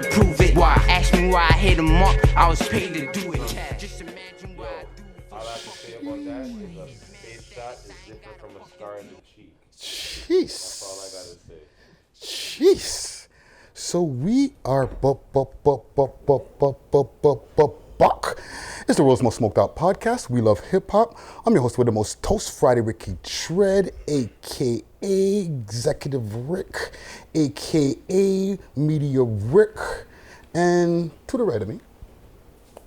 to prove it. Why? Ask me why I hit him up. I was paid to do it. Just imagine why I do it. All I have to say about that is a face shot is different from a scar in the cheek. Jeez. That's all I gotta say. Jeez. So we are buck. It's the world's most smoked out podcast. We love hip hop. I'm your host with the most toast, Friday Ricky Dred, aka Executive Rick, aka Media Rick, and to the right of me.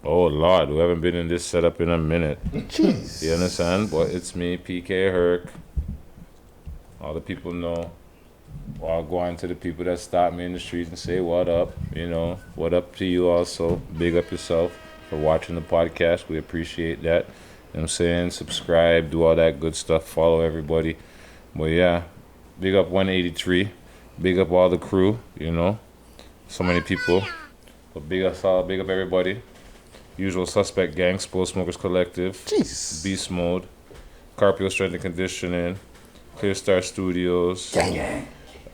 Oh Lord, we haven't been in this setup in a minute. Jeez. You understand? But it's me, PK Herc. All the people know. Well, I'll go on to the people that stop me in the street and say what up. You know, what up to you also. Big up yourself for watching the podcast. We appreciate that. You know what I'm saying? Subscribe, do all that good stuff. Follow everybody. But yeah, big up 183. Big up all the crew, you know. So many people. But big up everybody. Usual Suspect Gang, Spoil Smokers Collective. Jeez. Beast Mode. Carpio Strength and Conditioning. Clear Star Studios. Gang.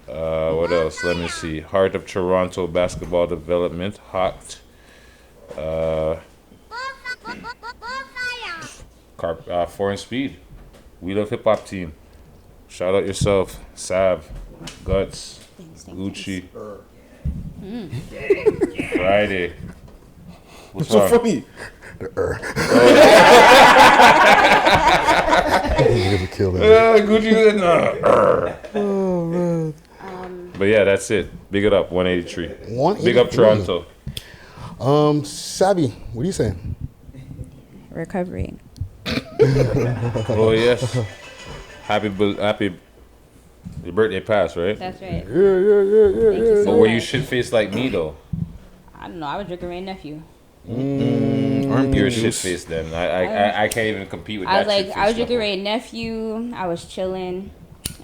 What else? Let me see. Heart of Toronto Basketball Development. Hot. Foreign Speed. We Love Hip Hop Team. Shout out yourself. Sav. Guttz. Gucci. Friday. What's so wrong? funny? The kill that. Gucci was in Oh man. But yeah, that's it. Big it up, 183. 183. Big up Toronto. Savy, what are you saying? Recovering. Oh yes. Happy. Your birthday passed, right? That's right. Yeah. Thank you so But were you much. shit faced like me though? I don't know. I was drinking my nephew. You're shit faced then. I can't even compete with I that. was like, shit-faced I was drinking level. my nephew. I was chilling.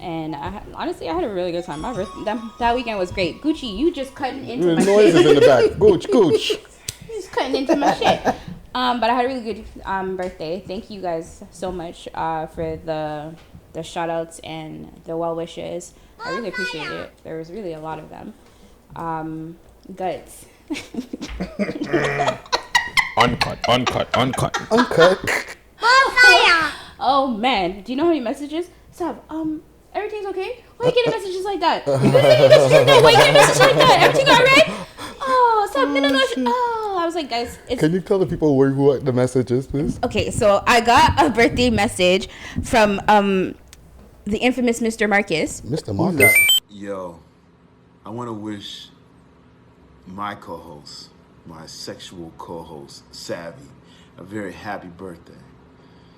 And honestly, I had a really good time. That weekend was great. Gucci, you just cutting into my Noises shit. in the back. Gooch. You just cutting into my shit. But I had a really good birthday. Thank you guys so much for the shout outs and the well wishes. I really appreciate it. There was really a lot of them. Guttz. Uncut. Oh man, do you know how many messages? Sav, everything's okay? Why you getting messages like that? You been sending messages like that? Why you getting messages like that? Everything alright? Oh, Sav, no. Oh, I was like, guys, it's Can you tell the people what the message is, please? okay. So I got a birthday message from the infamous Mr. Marcus. Mr. Marcus. Yo, I want to wish my co-host, my sexual co-host, Savy, a very happy birthday.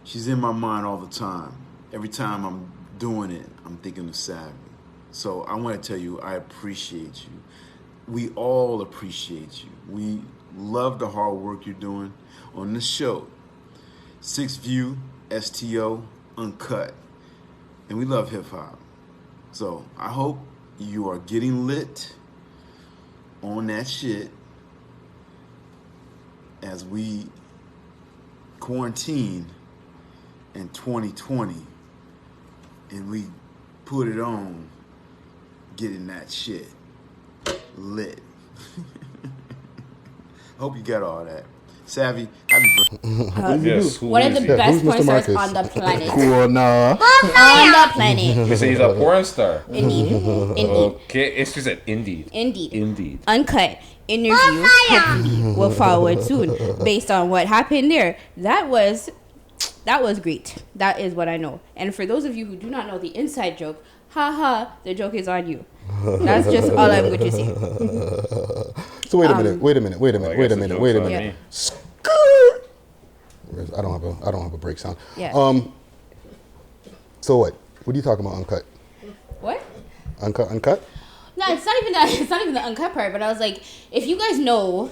She's in my mind all the time. Every time I'm doing it, I'm thinking of Savy. So I want to tell you, I appreciate you. We all appreciate you. We love the hard work you're doing on this show. 6 View, STO, Uncut. And we love hip hop. So I hope you are getting lit on that shit as we quarantine in 2020 and we put it on getting that shit lit. Hope you got all that. Savvy, happy birthday. Yes. One of the best Who's porn Mr. stars Marcus? on the planet. Cool, nah. On the planet. They say he's a porn star. Indeed. Okay, it's just an indeed. Indeed. Uncut interview hopefully will forward soon based on what happened there. That was great. That is what I know. And for those of you who do not know the inside joke, haha, the joke is on you. That's just all I'm going to say. So wait a minute. Well, I guess the joke's on me. I don't have a break sound. Yeah. So what? What are you talking about? Uncut? What? Uncut? No, it's not even that. It's not even the uncut part. But I was like, if you guys know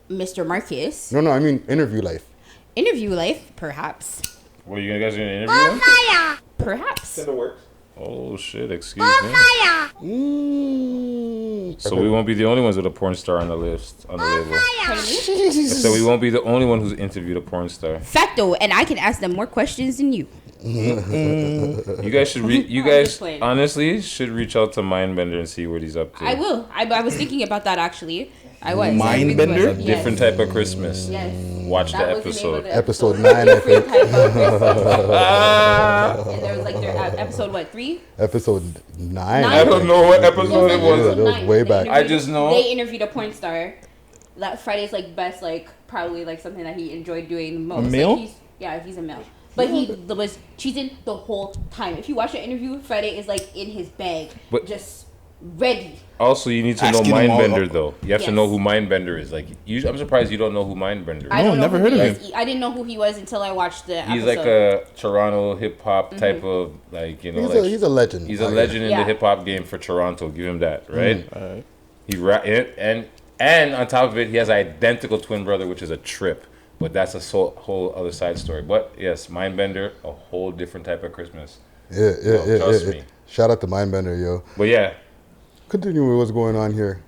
Mr. Marcus, No, I mean interview life. interview life, perhaps. What, you guys gonna interview him? Perhaps. Oh shit, excuse me. So we won't be the only ones with a porn star on the list, on the label. Pardon me? So we won't be the only one who's interviewed a porn star. Facto, and I can ask them more questions than you. You guys should you I'm guys just playing. honestly should reach out to Mindbender and see what he's up to. I will. I was thinking about that actually. I was. Mindbender? I really was. A different type of Christmas. Yes. Watch That the was name of episode. the Episode 9, I think. Different type of Christmas. And there was like their episode what 3? Episode 9. I don't know what episode it was. That was way back. I just know- they interviewed a porn star. That Friday's like best, like probably like something that he enjoyed doing the most. A male? Like, he's a male. But he was cheating the whole time. If you watch the interview, Friday is like in his bag, But- just ready. Also, you need to know Asking him all Mindbender up. though. You have to Yes. know who Mindbender is. Like, I'm surprised you don't know who Mindbender I is. don't know never who heard he of was. him. I didn't know who he was until I watched the He's episode. like a Toronto hip hop type of like He's a legend. He's a legend in Yeah. the hip hop game for Toronto. Give him that, right? Alright. He and on top of it, he has an identical twin brother, which is a trip. But that's a whole other side story. But yes, Mindbender, a whole different type of Christmas. Yeah. Trust me. Shout out to Mindbender, yo. But yeah, Continue with what's going on here.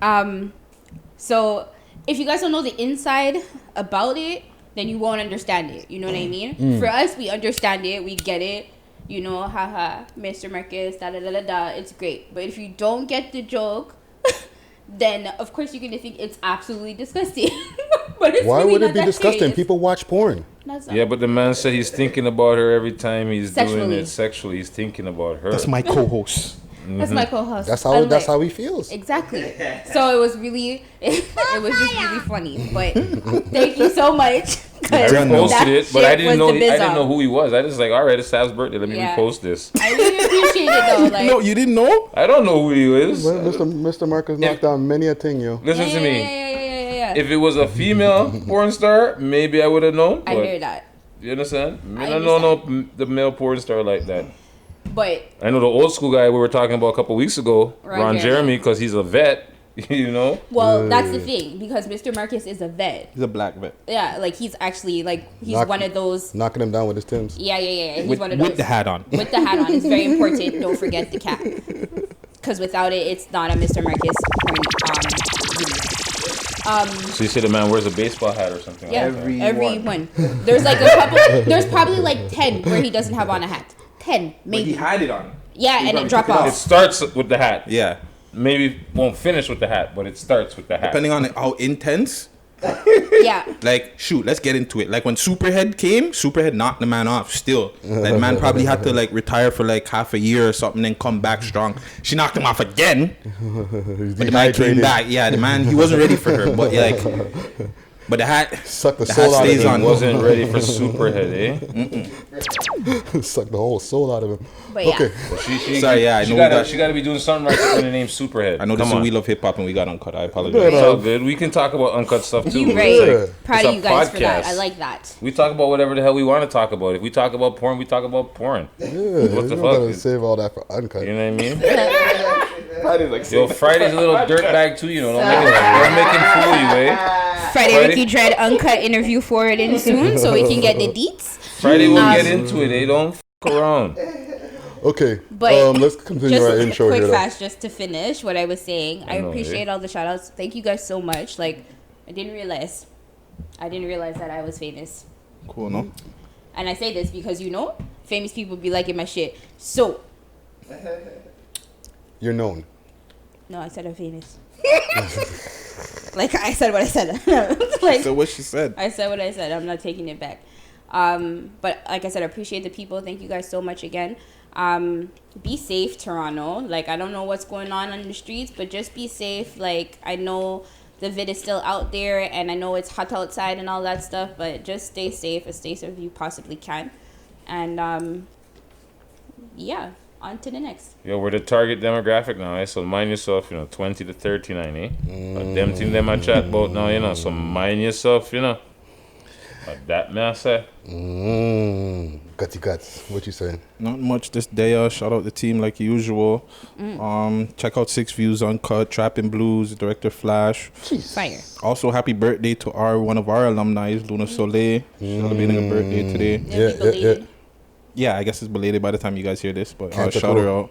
So if you guys don't know the inside about it, then you won't understand it. You know what I mean? For us, we understand it, we get it. You know, haha, Mr. Marcus, da da da da da. It's great. But if you don't get the joke, then of course you're gonna think it's absolutely disgusting. But it's Why really would not it be that disgusting? serious. People watch porn. That's not- yeah. But the man said he's thinking about her every time he's doing Sexually. it sexually. He's thinking about her. That's my co-host. That's my co-host. That's I'm how like- he feels. Exactly. So it was really, it was just really funny. But thank you so much. I reposted it, but I didn't know. I didn't know know. who he was. I just like, all right, it's Sav's birthday. Let me Yeah. repost this. I really appreciate it though. Like, No, you didn't know? I don't know who he is. Well, Mr. Marcus knocked down many a thing, yo. Listen yeah, to me. Yeah. If it was a female porn star, maybe I would have known. I but hear that. You understand? I I don't know the male porn star like that. But I know the old school guy we were talking about a couple weeks ago, Ron Jeremy. Jeremy, because he's a vet. You know. well, that's the thing because Mr. Marcus is a vet. He's a black vet. Yeah, like he's actually like he's Knock- one of those. Knocking him down with his Timbs. Yeah. He's With, one of those with the hat on. With the hat on, it's very important. Don't forget the cap, because without it, it's not a Mr. Marcus. So you say the man wears a baseball hat or something. Yeah, like that. every one. There's like a couple. There's probably like 10 where he doesn't have on a hat. 10 maybe. had it on. Yeah, and it drop It off. starts with the hat. Yeah. Maybe won't finish with the hat, but it starts with the hat. Depending on how intense. Yeah. Like, shoot, let's get into it. Like, when Superhead came, Superhead knocked the man off still. Like, the man probably had to, like, retire for, like, half a year or something and come back strong. She knocked him off again. He's But the man came dehydrated. back. Yeah, the man, he wasn't ready for her. But, like, but the hat, Suck the the soul hat out of stays him. on. Wasn't ready for Superhead, eh? Suck the whole soul out of him. But yeah. Okay. Sorry, yeah, I she know gotta, that- she gotta be doing something right when the name's Superhead. I know this Come is on. We Love Hip Hop and we got uncut. I apologize. It's all good. We can talk about uncut stuff too. You It's right. like- Proud it's of a you guys for that. podcast. I like that. We talk about whatever the hell we want to talk about. If we talk about porn, we talk about porn. Yeah, What you the don't fuck? gotta save all that for uncut. You know what I mean? Yo, Friday's a little dirtbag too, you know. Don't make him fool you, eh? Friday Friday? Ricky Dred uncut interview forward in soon so we can get the deets. Friday we'll get into it. They don't fuck around. Okay. But let's continue just our intro quick here. though. fast just to finish what I was saying. I know, appreciate eh? all the shout outs. Thank you guys so much. Like I didn't realize that I was famous. Cool, no? And I say this because famous people be liking my shit. So You're known. no, I said I'm famous. Like I said what I said. Like So what she said. I said what I said. I'm not taking it back. But like I said, I appreciate the people. Thank you guys so much again. Be safe, Toronto. Like, I don't know what's going on the streets, but just be safe. Like, I know the vid is still out there, and I know it's hot outside and all that stuff, but just stay safe as you possibly can. And, yeah, on to the next. Yo, we're the target demographic now, eh? So mind yourself, 20 to 39, eh? Them thing them I chat about now, so mind yourself, that man say. Guts. What you saying? Not much this day. Shout out the team like usual. Check out 6 Views Uncut, Trappin' Blues, Director Flash. Jeez. Also, happy birthday to one of our alumni, Luna Soleil. Celebrating a birthday today. Yeah. Yeah, I guess it's belated by the time you guys hear this, but Can't shout her out.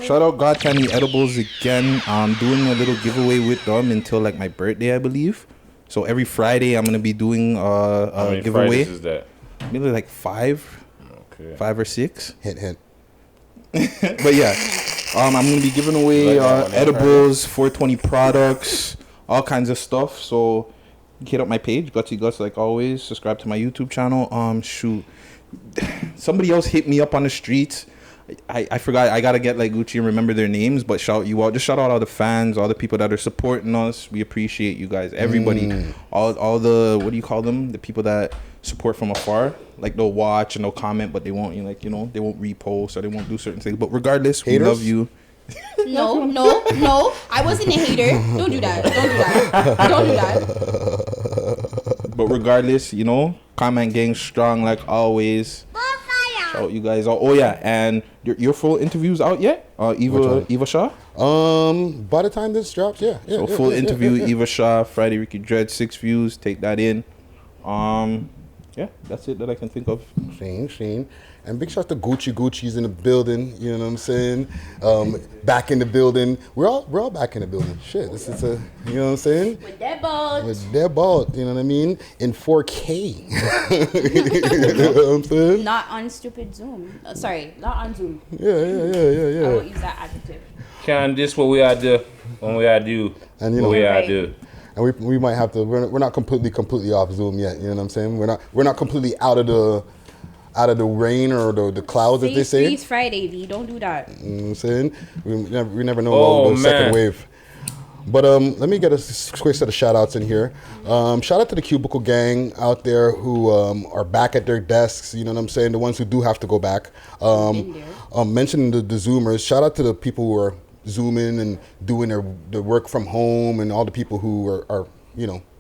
Shout out God Candy Edibles again. I'm doing a little giveaway with them until like my birthday, I believe. So every Friday I'm gonna be doing How a many giveaway. Fridays is that? Maybe like 5. Okay. 5 or 6. Hint. But yeah, I'm gonna be giving away edibles, 420 products, all kinds of stuff. So hit up my page, Guttzy, like always. Subscribe to my YouTube channel. Shoot, somebody else hit me up on the streets. I forgot. I gotta get like Gucci and remember their names. But shout you out. Just shout out all the fans, all the people that are supporting us. We appreciate you guys. Everybody, all the, what do you call them? The people that support from afar. Like they'll watch and they'll comment, but they won't. They won't repost or they won't do certain things. But regardless, Haters? we love you. No. I wasn't a hater. Don't do that. Don't do that. But regardless, comment gang strong like always. Shout out you guys. Oh yeah, and your full interview's out yet? Eva Shaw. By the time this drops, yeah. So full interview, Eva Shaw, Friday Ricky Dred, 6 views. Take that in. Yeah, that's it that I can think of. Shane. And big shout to Gucci's in the building, you know what I'm saying? Back in the building. We're all back in the building. Shit, this is you know what I'm saying? With that ball. You know what I mean? In 4K. You know what I'm saying? Not on stupid Zoom. Sorry, not on Zoom. Yeah. I won't use that adjective. Can this what we are do when we are do And you what know, we are Right. do. and we might have to. We're not completely off Zoom yet. You know what I'm saying? We're not completely out of the rain or the clouds, as they say. Freeze Friday, V. Don't do that. You know what I'm saying? We never know about the second man. wave. But let me get a quick set of shout outs in here. Shout out to the Cubicle Gang out there who are back at their desks, you know what I'm saying? The ones who do have to go back. Mentioning the Zoomers, shout out to the people who are Zooming and doing their work from home, and all the people who are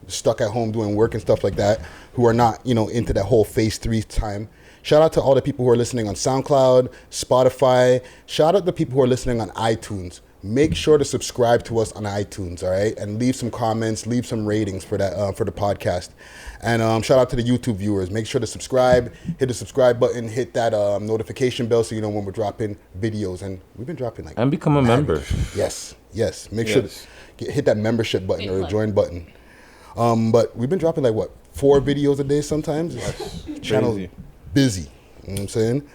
stuck at home doing work and stuff like that, who are not, into that whole phase 3 time. Shout out to all the people who are listening on SoundCloud, Spotify. Shout out to the people who are listening on iTunes. Make sure to subscribe to us on iTunes, all right? And leave some comments, leave some ratings for that for the podcast. And shout out to the YouTube viewers. Make sure to subscribe, hit the subscribe button, hit that notification bell so you know when we're dropping videos. And we've been dropping like... And become a member. Yes. Make sure to hit that membership button or the join button. But we've been dropping like, 4 videos a day sometimes? Channel busy, you know what I'm saying?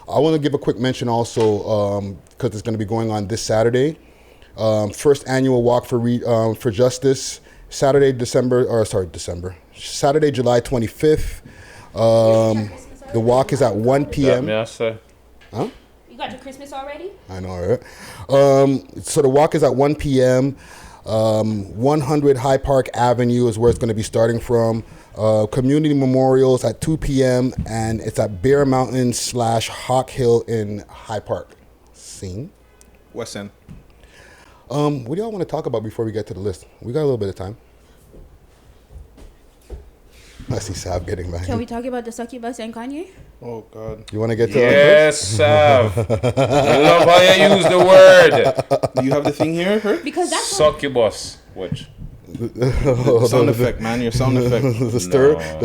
I want to give a quick mention also, because it's going to be going on this Saturday. First annual Walk for Justice, Saturday, July 25th. The walk is at 1 p.m. You got your Christmas already? I know, right? So the walk is at 1 p.m. 100 High Park Avenue is where it's going to be starting from. Community memorials at 2 p.m. and it's at Bear Mountain / Hawk Hill in High Park. Scene. West End. What do y'all want to talk about before we get to the list? We got a little bit of time. I see Sav getting back. Can we talk about the succubus and Kanye? Oh God. You want to get to Yes, Sav. I love how you use the word. Do you have the thing here, Herc? Because that's Succubus. Which? Sound effect, man. Your sound effect. the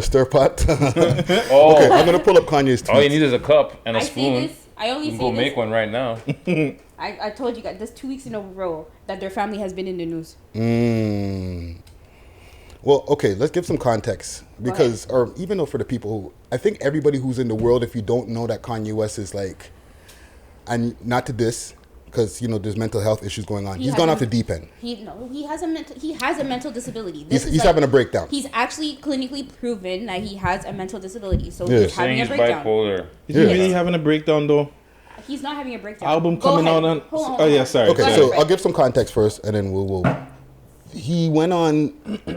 stir pot. Oh, Okay, I'm gonna pull up Kanye's tweet. all you need is a cup and a I say spoon. this. I only You say can go this. make one right now. I told you guys this 2 weeks in a row that their family has been in the news. Well, okay, let's give some context because, or even though for the people who, I think everybody who's in the world, if you don't know that Kanye West is like, and not to this, because there's mental health issues going on. He's gone off the deep end. He has a mental disability. He's having a breakdown. He's actually clinically proven that he has a mental disability. So Yeah. he's having Saying a he's breakdown. bipolar. Is he really having a breakdown though? He's not having a breakdown. Album Go coming ahead. out on. Hold on, Oh yeah, sorry. Okay, Go so ahead. I'll give some context first, and then we'll. He went on.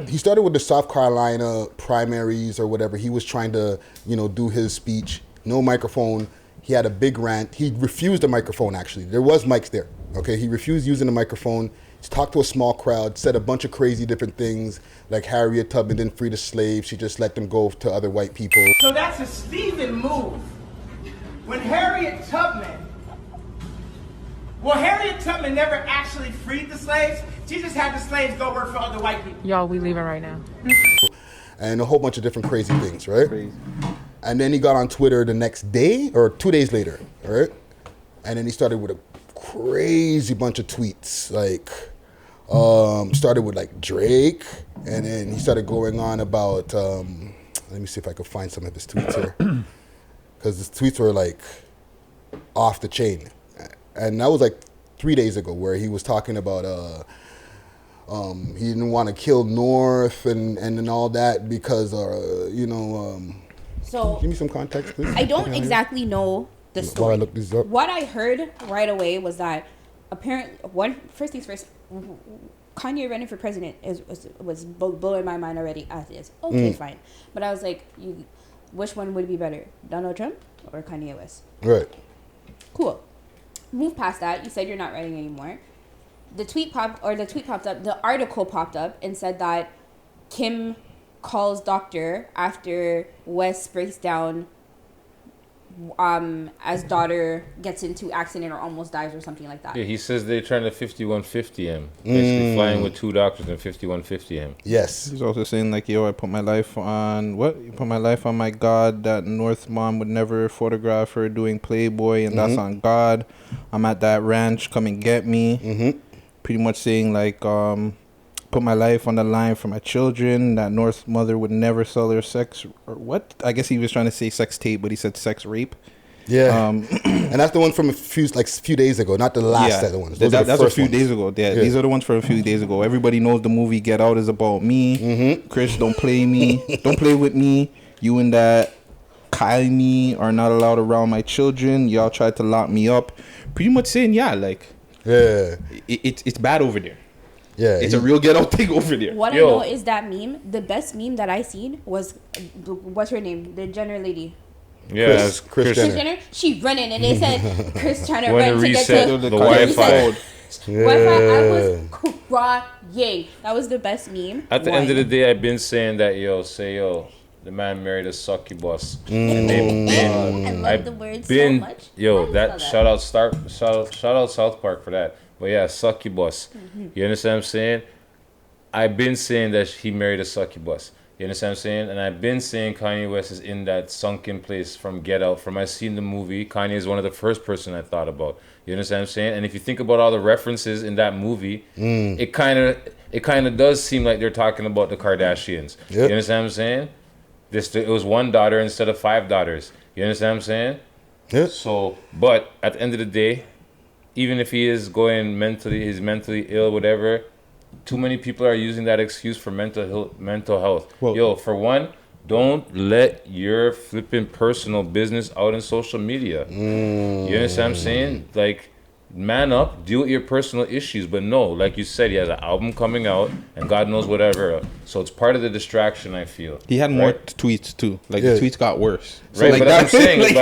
He started with the South Carolina primaries or whatever. He was trying to, do his speech. No microphone. He had a big rant. He refused the microphone. Actually, there was mics there. Okay, he refused using the microphone. He talked to a small crowd. Said a bunch of crazy different things, like Harriet Tubman didn't free the slaves. She just let them go to other white people. So that's a Stephen move. When Harriet Tubman never actually freed the slaves. She just had the slaves go work for other white people. Y'all, we leaving right now. And a whole bunch of different crazy things, right? And then he got on Twitter the next day or 2 days later, right? And then he started with a crazy bunch of tweets, like started with like Drake, and then he started going on about let me see if I can find some of his tweets here, because his tweets were like off the chain, and that was like 3 days ago, where he was talking about he didn't want to kill North and all that because So give me some context, please. I don't exactly know the While I story. look this up. What I heard right away was that apparently, first things first, Kanye running for president was blowing my mind already as is. Okay, fine. But I was like, which one would be better, Donald Trump or Kanye West? Right. Cool. Move past that. You said you're not writing anymore. The tweet popped up. The article popped up and said that Kim calls doctor after West breaks down as daughter gets into accident or almost dies or something like that. Yeah, he says they're trying to 5150 him. Basically flying with 2 doctors and 5150 him. Yes. He's also saying like, yo, I put my life on what? You put my life on my God. That North mom would never photograph her doing Playboy, and that's on God. I'm at that ranch. Come and get me. Pretty much saying like, put my life on the line for my children. That North mother would never sell her sex or what? I guess he was trying to say sex tape, but he said sex rape. Yeah. And that's the one from a few days ago, not the last set of ones. Those are the That's a first few ones. days ago. Yeah, these are the ones from a few days ago. Everybody knows the movie Get Out is about me. Chris, don't play me. Don't play with me. You and that Kanye are not allowed around my children. Y'all tried to lock me up. Pretty much saying, it's bad over there. Yeah, it's a real Get Out thing over there. What I know is that meme. The best meme that I seen was what's her name? The Jenner lady. Yeah, Kris Jenner. She running and they said Chris trying to When run to to get reset to the Wi-Fi. Wi-Fi. I was crying. That was the best meme. At the end of the day, I've been saying that, the man married a succubus. And they've been, I love the word so much. Shout out South Park for that. But yeah, succubus. You understand what I'm saying? I've been saying that he married a succubus. You understand what I'm saying? And I've been saying Kanye West is in that sunken place from Get Out. From I seen the movie, Kanye is one of the first person I thought about. You understand what I'm saying? And if you think about all the references in that movie, it kind of does seem like they're talking about the Kardashians. You understand what I'm saying? It was 1 daughter instead of 5 daughters. You understand what I'm saying? Yeah. So, but at the end of the day, even if he's mentally ill, whatever, too many people are using that excuse for mental health. Well, for one, don't let your flipping personal business out in social media. You understand what I'm saying? Like, man up, deal with your personal issues. But no, like you said, he has an album coming out, and God knows whatever. So it's part of the distraction, I feel. He had more tweets too. Like the tweets got worse. Right, like but I'm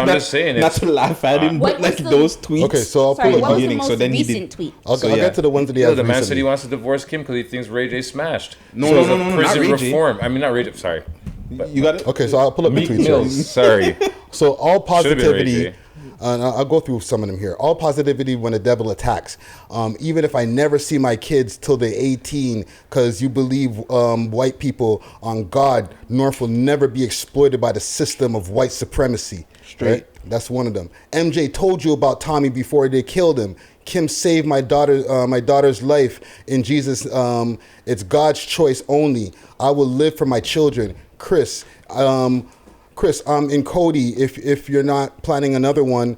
just saying. Not to laugh at him, but like those tweets. Okay, so I'll Sorry, pull what it. was the most recent tweet? I'll get to the ones that he has the man recently. said he wants to divorce Kim because he thinks Ray J smashed. No, Prison not Ray J. reform. I mean, not Ray J. Sorry. But You got it? Okay, so I'll pull up the Meek tweets. Mills. Sorry. So all Should've been Ray positivity, J. and I'll go through some of them here. All positivity when the devil attacks. Even if I never see my kids till they're 18, because you believe white people on God, North will never be exploited by the system of white supremacy. Straight. Right? That's one of them. MJ told you about Tommy before they killed him. Kim saved my daughter's life in Jesus. It's God's choice only. I will live for my children. Chris, in Cody, if you're not planning another one,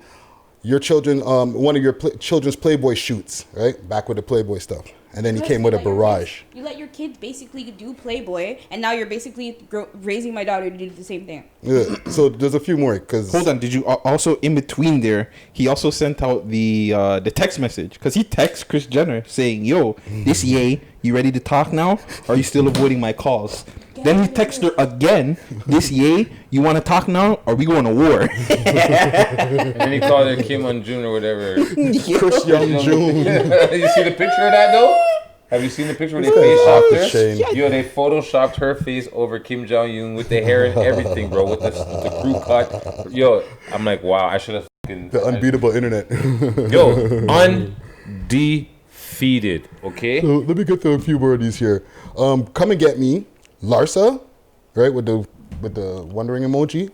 your children, one of your children's Playboy shoots, right? Back with the Playboy stuff. And then he came with a barrage. You let your kids basically do Playboy, and now you're basically raising my daughter to do the same thing. Yeah. So there's a few more. Hold on. Did you also, in between there, he also sent out the text message? Because he texts Kris Jenner saying, yo, this Ye, you ready to talk now? Or are you still avoiding my calls? Then he texts her again, this Ye, you want to talk now? Or are we going to war? And then he called her Kim on June or whatever. Chris Young June. You see the picture of that though? Have you seen the picture where they photoshopped her? Yo, they photoshopped her face over Kim Jong-un with the hair and everything, bro, with the crew cut. Yo, I'm like, wow, I should have fucking... The unbeatable internet. Yo, undefeated, okay? So let me get to a few more of these here. Come and get me. Larsa, right, with the wondering emoji.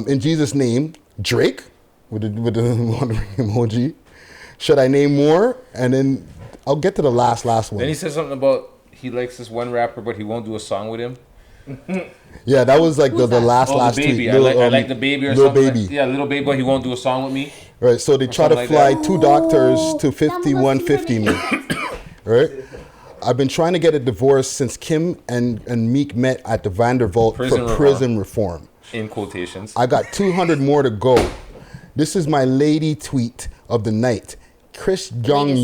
In Jesus' name, Drake, with the wondering emoji. Should I name more? And then I'll get to the last one. Then he said something about he likes this one rapper, but he won't do a song with him. Yeah, that was like the that? last the baby. tweet. I like the baby or Lil something. Baby. Like, yeah, little baby, but he won't do a song with me. Right, so they try to something fly like that. 2 doctors to 5150 me. Right? I've been trying to get a divorce since Kim and Meek met at the Vanderbilt for prison reform. In quotations. I got 200 more to go. This is my lady tweet of the night. Chris Young.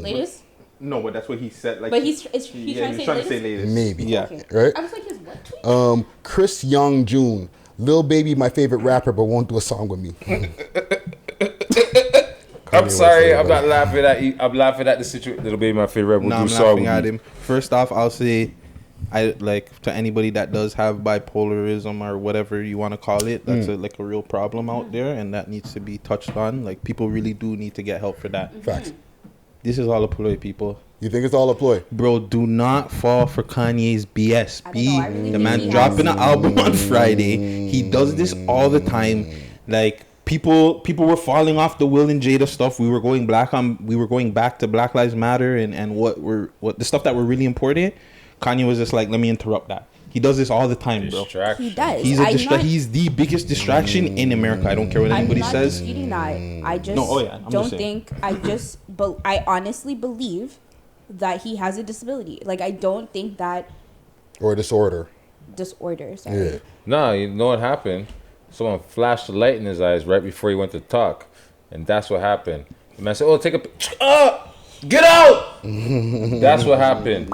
Latest? No, but that's what he said. Like, But he's trying to say latest? Maybe. Yeah. Okay. Right? I was like, his what tweet? Chris Young June. Lil Baby, my favorite rapper, but won't do a song with me. I'm sorry, I'm not laughing at you. I'm laughing at the situation. Little Baby, my favorite rapper, No, will I'm do a song laughing with at me. him. First off, I'll say, I like to anybody that does have bipolarism or whatever you want to call it. That's like a real problem out there, and that needs to be touched on. Like, people really do need to get help for that. Facts. This is all a ploy, people. You think it's all a ploy? Bro, do not fall for Kanye's BS. I don't know, I really The think man he dropping has- an album on Friday. He does this all the time. Like, people were falling off the Will and Jada stuff. We were going back to Black Lives Matter and what the stuff that were really important. Kanye was just like, let me interrupt that. He does this all the time, bro. Distraction. He does. He's the biggest distraction in America. I don't care what anybody I'm not says. disputing that. I just I'm don't just saying. think. I honestly believe that he has a disability. Like, I don't think that Or disorder? disorder. Sorry. Yeah. No, you know what happened? Someone flashed the light in his eyes right before he went to talk. And that's what happened. The man said, oh, take a get out! That's what happened.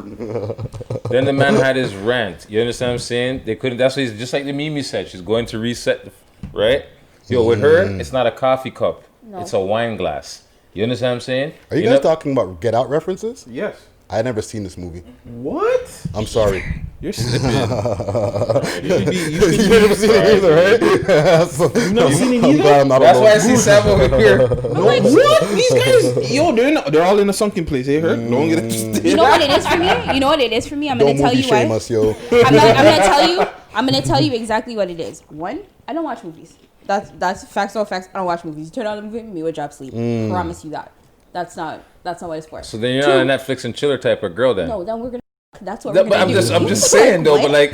Then the man had his rant. You understand what I'm saying? They couldn't. That's what he's just like the Mimi said. She's going to reset, right? Yo, with her, it's not a coffee cup. No. It's a wine glass. You understand what I'm saying? Are you guys talking about Get Out references? Yes. I never seen this movie. What? I'm sorry. You're slipping. You never seen it either, right? You've never seen it I'm either? glad I'm not That's alone. why I see Sam over here. No, what? These guys, yo, they're all in a sunken place. Hey, Herc? Don't get it. You know what it is for me? You know what it is for me? I'm Don't gonna tell movie you why. shame us, yo. I'm gonna tell you exactly what it is. One, I don't watch movies. That's facts. All facts. I don't watch movies. You turn on a movie, me would drop sleep. Promise you that. That's not what it's for. So then you're not a Netflix and chiller type of girl then. No, then we're gonna. That's what we're But gonna do. I'm just saying though, but like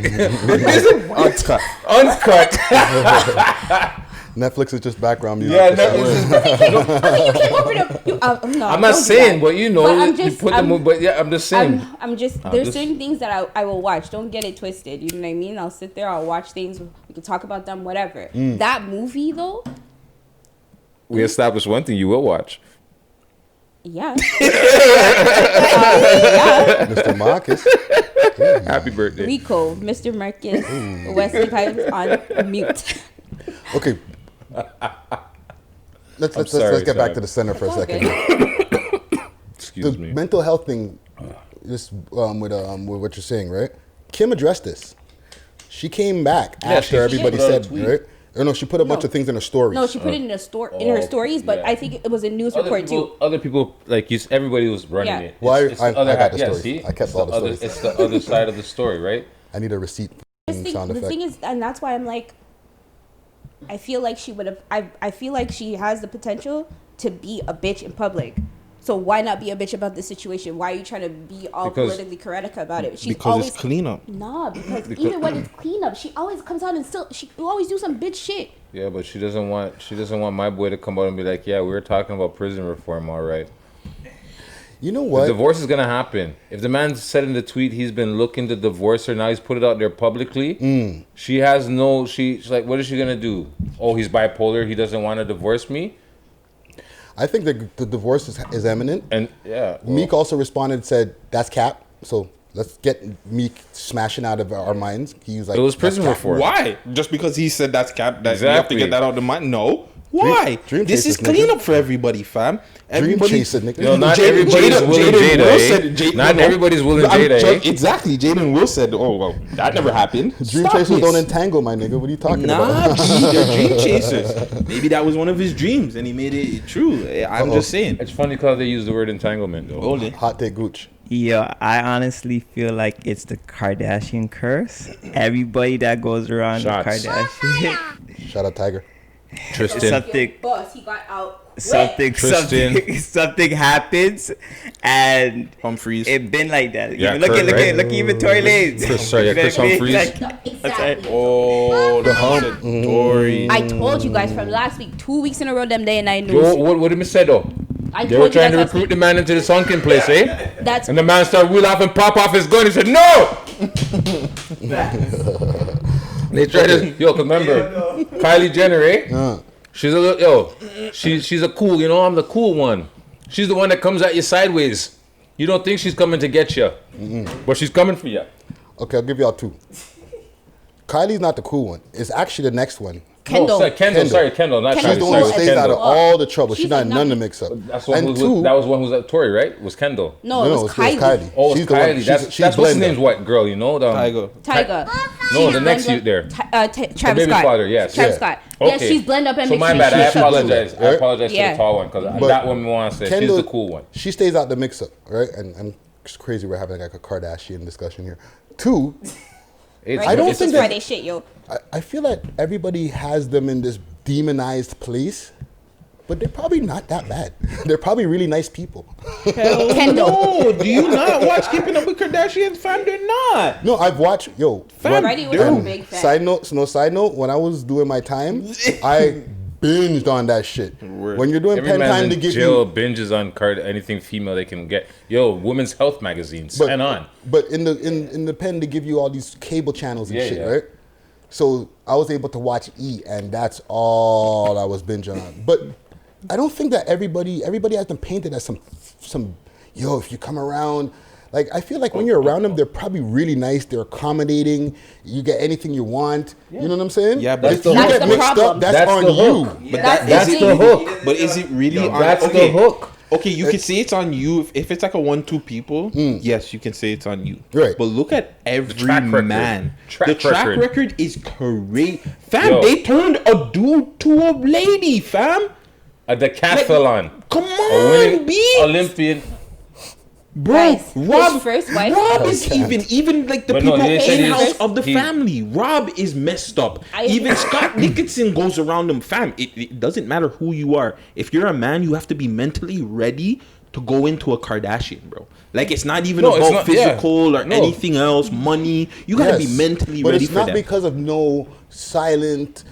Uncut. uncut. Netflix is just background music. Yeah, Netflix You came over to. No, I'm not don't do saying, that. but you know, But I'm you just- put I'm- the movie. But yeah, I'm just saying. I'm just. There's certain things that I will watch. Don't get it twisted. You know what I mean? I'll sit there. I'll watch things. We can talk about them. Whatever. That movie though. We established one thing you will watch. Yeah. Mr. Marcus. Happy birthday. Rico, Mr. Marcus, Wesley Pipes on mute. Okay. Let's sorry, get back Sam. to the center for a It's all second. good. Excuse The me. mental health thing, just with what you're saying, right? Kim addressed this. She came back after everybody put out a said, tweet. right? Or no, she put a bunch of things in her stories. No, she put it in her stories, but yeah. I think it was a news report too. Other people, like everybody was running Yeah. it. Well, It's I the other got the yeah, stories. see? I kept It's all the the other- stories. It's the other side of the story, right? I need a receipt. Sound The effect. thing is, and that's why I'm like, I feel like she would have. I feel like she has the potential to be a bitch in public. So why not be a bitch about this situation? Why are you trying to be all Because- politically correct about it? She's Because always it's cleanup. Nah, because even when it's cleanup, she always comes out and she always do some bitch shit. Yeah, but she doesn't want my boy to come out and be like, yeah, we were talking about prison reform, all right. You know The what? divorce is gonna happen. If the man said in the tweet he's been looking to divorce her, now he's put it out there publicly. She has no. She's like, what is she gonna do? Oh, he's bipolar. He doesn't want to divorce me. I think the divorce is imminent. And yeah, well, Meek also responded and said, that's cap. So let's get Meek smashing out of our minds. He was like, it was prison "That's cap." reform. Why? Just because he said that's cap, that you have to Exactly. get that out of the mind? No. Why? Dream this is chasers, nigga. cleanup for everybody, fam. chaser, nigga. No, not Jaden- everybody's Jaden- willing Jaden Jada, Will eh? said- Jaden- Not no. everybody's willing I'm Jada, just- eh? Exactly. Jaden Will said, oh, well, that never happened. Dream Stop chasers this. don't entangle, my nigga. What are you talking Nah, about? they're dream chasers. Maybe that was one of his dreams and he made it true. I'm just saying. It's funny because they use the word entanglement though. Hold it. Hot take gooch. Yo, I honestly feel like it's the Kardashian curse. Everybody that goes around Shots. the Kardashian. Shout out Tiger. Tristan. something Boss, he got out. something happens, and Humphreys. it been like that. Yeah, Look Kurt, right? at even Tory Lanez. Chris Humphreys. Exactly. Oh, the hump. Tory. I told you guys from last week, 2 weeks in a row, them day and night news. Yo, what did he say though? I They told were you trying to guys last recruit week. the man into the sunken place, eh? That's And the man started wheel off and pop off his gun. He said, "No!" They tried to, yo, 'cause remember, Kylie Jenner, eh? She's a little, she's a cool, you know, I'm the cool one. She's the one that comes at you sideways. You don't think she's coming to get you, but she's coming for you. Okay, I'll give y'all two. Kylie's not the cool one. It's actually the next one. Kendall. No, Kendall, not She's Kylie. the one who Sorry, stays out of Kendall. all the trouble. She's She's not a none to nut. mix up. That's one And who was, that was one who was at Tory, right? Was Kendall? No, it was Kylie. Oh, She's it's the one- Kylie. she's That's what's his Blender. name's what girl, you know? Tiger. Tyga. No, She's the next blend youth there. Travis baby Scott. father, yes. Travis Yeah. Scott. Okay. Yes, she's blend up and So mixed my in. bad. I She's apologize. blended, I apologize Yeah. to the tall one because But that one we want to say Kendall, she's the cool one. She stays out the mix up, right? And it's crazy we're having like a Kardashian discussion here. Two, It's, I don't This think is that- Friday shit, yo. I feel like everybody has them in this demonized place, but they're probably not that bad. They're probably really nice people. Kendall. No, do you not watch Keeping Up with Kardashians, fam? They're not. No, I've watched, Fam, Freddie was they're- a big fan. Side note, when I was doing my time, I binged on that shit. When you're doing Every pen man time in to give jail you, binges on anything female they can get. Yo, Women's Health magazine, sign on. but in the pen to give you all these cable channels and Yeah, shit, yeah. right? So I was able to watch E, and that's all I was binging on. But I don't think that everybody has them painted as some yo. If you come around, like I feel like when you're around them, they're probably really nice. They're accommodating. You get anything you want. You know what I'm saying? Yeah, but if that's you the get hook. mixed That's up, the that's on the you. hook. But That's is the it- hook. But is it really on? That's Okay. the hook. Okay, you can say it's on you if it's like a 1-2 people. Yes, you can say it's on you. Right. But look at every track record. man. Track the track record. record is great, fam. Yo. They turned a dude to a lady, fam. A decathlon. Come A on, winning B. Olympian. Bro, Guys, Rob, his first wife- Rob is even like the But no, people they said in-house he's- of the he- family. Rob is messed up. Even Scott Dickinson goes around him, fam. It doesn't matter who you are. If you're a man, you have to be mentally ready to go into a Kardashian, bro. Like it's not even No, it's about not- yeah. physical or No. anything else, money. You gotta be Yes, mentally but ready it's for not that. because of no silent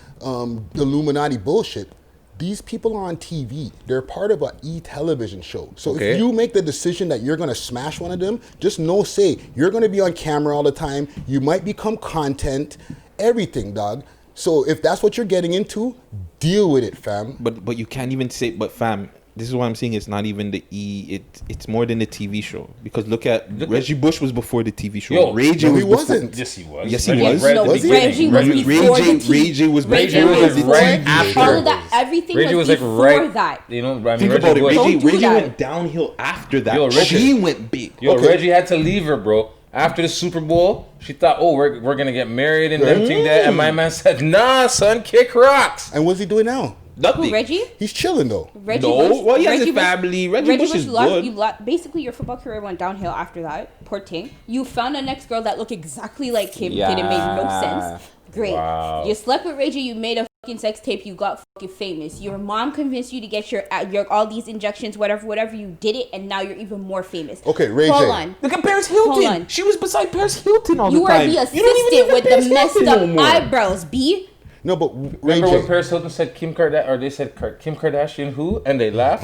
Illuminati bullshit. These people are on TV. They're part of a television show. So Okay. if you make the decision that you're gonna smash one of them, just say you're gonna be on camera all the time. You might become content, everything, dog. So if that's what you're getting into, deal with it, fam. But you can't even say. But fam, this is what I'm saying. It's not even the E. It's more than the TV show. Because look at Reggie Bush was before the TV show. Yo, Ray J no, was he before- wasn't. Yes, he was. Yes, he Reggie was. right at the Was he? beginning. Reggie was Ray before J- the Ray J was Ray J before was the right before after. all of that. Everything Reggie was was like before right. that. You know, I mean, Think Reggie about it. was- Ray Don't do J that. went downhill after that. Yo, Reggie- She went big. Yo, Okay. Reggie had to leave her, bro. After the Super Bowl, she thought, oh, we're gonna get married and everything that. And my man said, nah, son, kick rocks. And what's he doing now? Nothing. Who, Reggie? He's chilling though. Reggie No, Bush. well, he has his Reggie Bush- family. Reggie Bush is good. Basically, your football career went downhill after that. Poor thing. You found a next girl that looked exactly like him. It made no sense. Great. Wow. You slept with Reggie. You made a fucking sex tape. You got fucking famous. Your mom convinced you to get your all these injections, whatever. You did it, and now you're even more famous. Okay, Ray Hold J. on. Look at Paris Hold Hilton. on. She was beside Paris Hilton all You the are time. the You don't even assistant look at with Paris the messed Hilton up no more. eyebrows, B. No, but Ray Remember J. when Paris Hilton said Kim Kardashian, or they said Kim Kardashian who? And they laughed.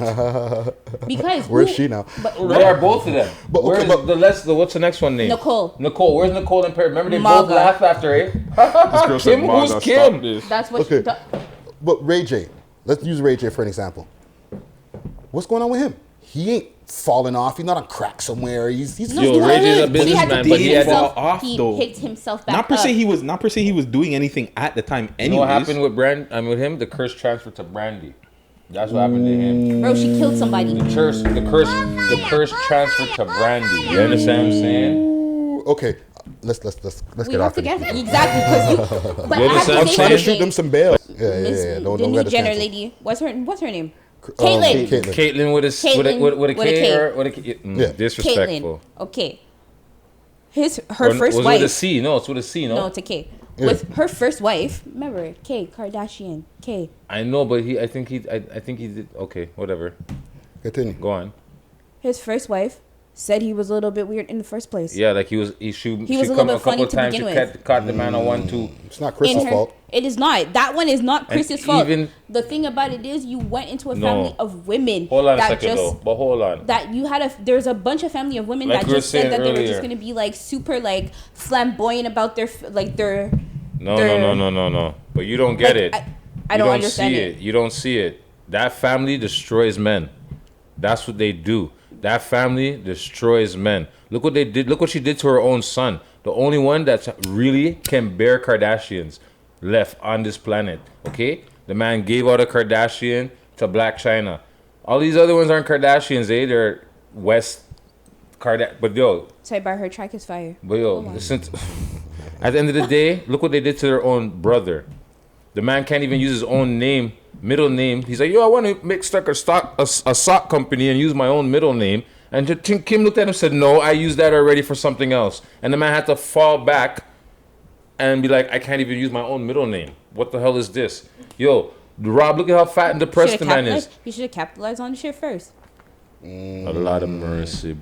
Because Where's who- she now? But Where are both of them? But- okay, Where's but- what's the next one name? Nicole. Nicole. Where's Nicole and Paris? Remember they Maga. both laughed after it. Girl said, Kim, "Ma, who's now Kim? stop this." that's what. Okay. But Ray J, let's use Ray J for an example. What's going on with him? He ain't falling off. He's not on crack somewhere. He's Yo, doing Ray J's a good. businessman, he but he had had to- to. off, he though. picked himself back Not per up. se he was doing anything at the time. You know Anyways, what happened with with him? The curse transferred to Brandy. That's what happened to him. Bro, she killed somebody. The curse transferred to Brandy. You understand what I'm saying? Okay, let's We get have off to it. get exactly because. But You I have understand? I'm to say trying to shoot something. them some bail. Yeah. Miss Don't the new let us Jenner cancel. lady. What's her name? Caitlyn. Caitlyn. Caitlyn with a Caitlyn K K. or with a K. Yeah. Disrespectful. Caitlyn. Okay. Her Or first was wife. it with a C? No, it's with a C. No. No, it's a K. with her first wife. Remember, Kardashian. I know, but I think he did. Okay, whatever. Continue. Go on. His first wife said he was a little bit weird in the first place. Yeah, like she was a little come bit a couple funny of to times. begin She with. caught the man on 1-2. It's not Chris's fault. It is not. That one is not Chris's fault. even- The thing about it is, you went into a No. family of women. Hold on a that second just, though. But hold on. That you had there's a bunch of family of women Like that we were just said saying that they were earlier. just gonna be like super like flamboyant about their No. But you don't get Like, it. I You don't understand see it. You don't see it. That family destroys men. That's what they do. That family destroys men. Look what they did. Look what she did to her own son. The only one that really can bear Kardashians left on this planet. Okay? The man gave out a Kardashian to Black China. All these other ones aren't Kardashians, eh? They're West Kardashian. But yo, Say by her track is fire. But yo, listen. At the end of the day, look what they did to their own brother. The man can't even use his own name, middle name. He's like, yo, I want to make a sock company and use my own middle name. And Kim looked at him and said, no, I used that already for something else. And the man had to fall back and be like, I can't even use my own middle name. What the hell is this? Yo, Rob, look at how fat and depressed the man is. You should have capitalized on the shit first. A lot of mercy.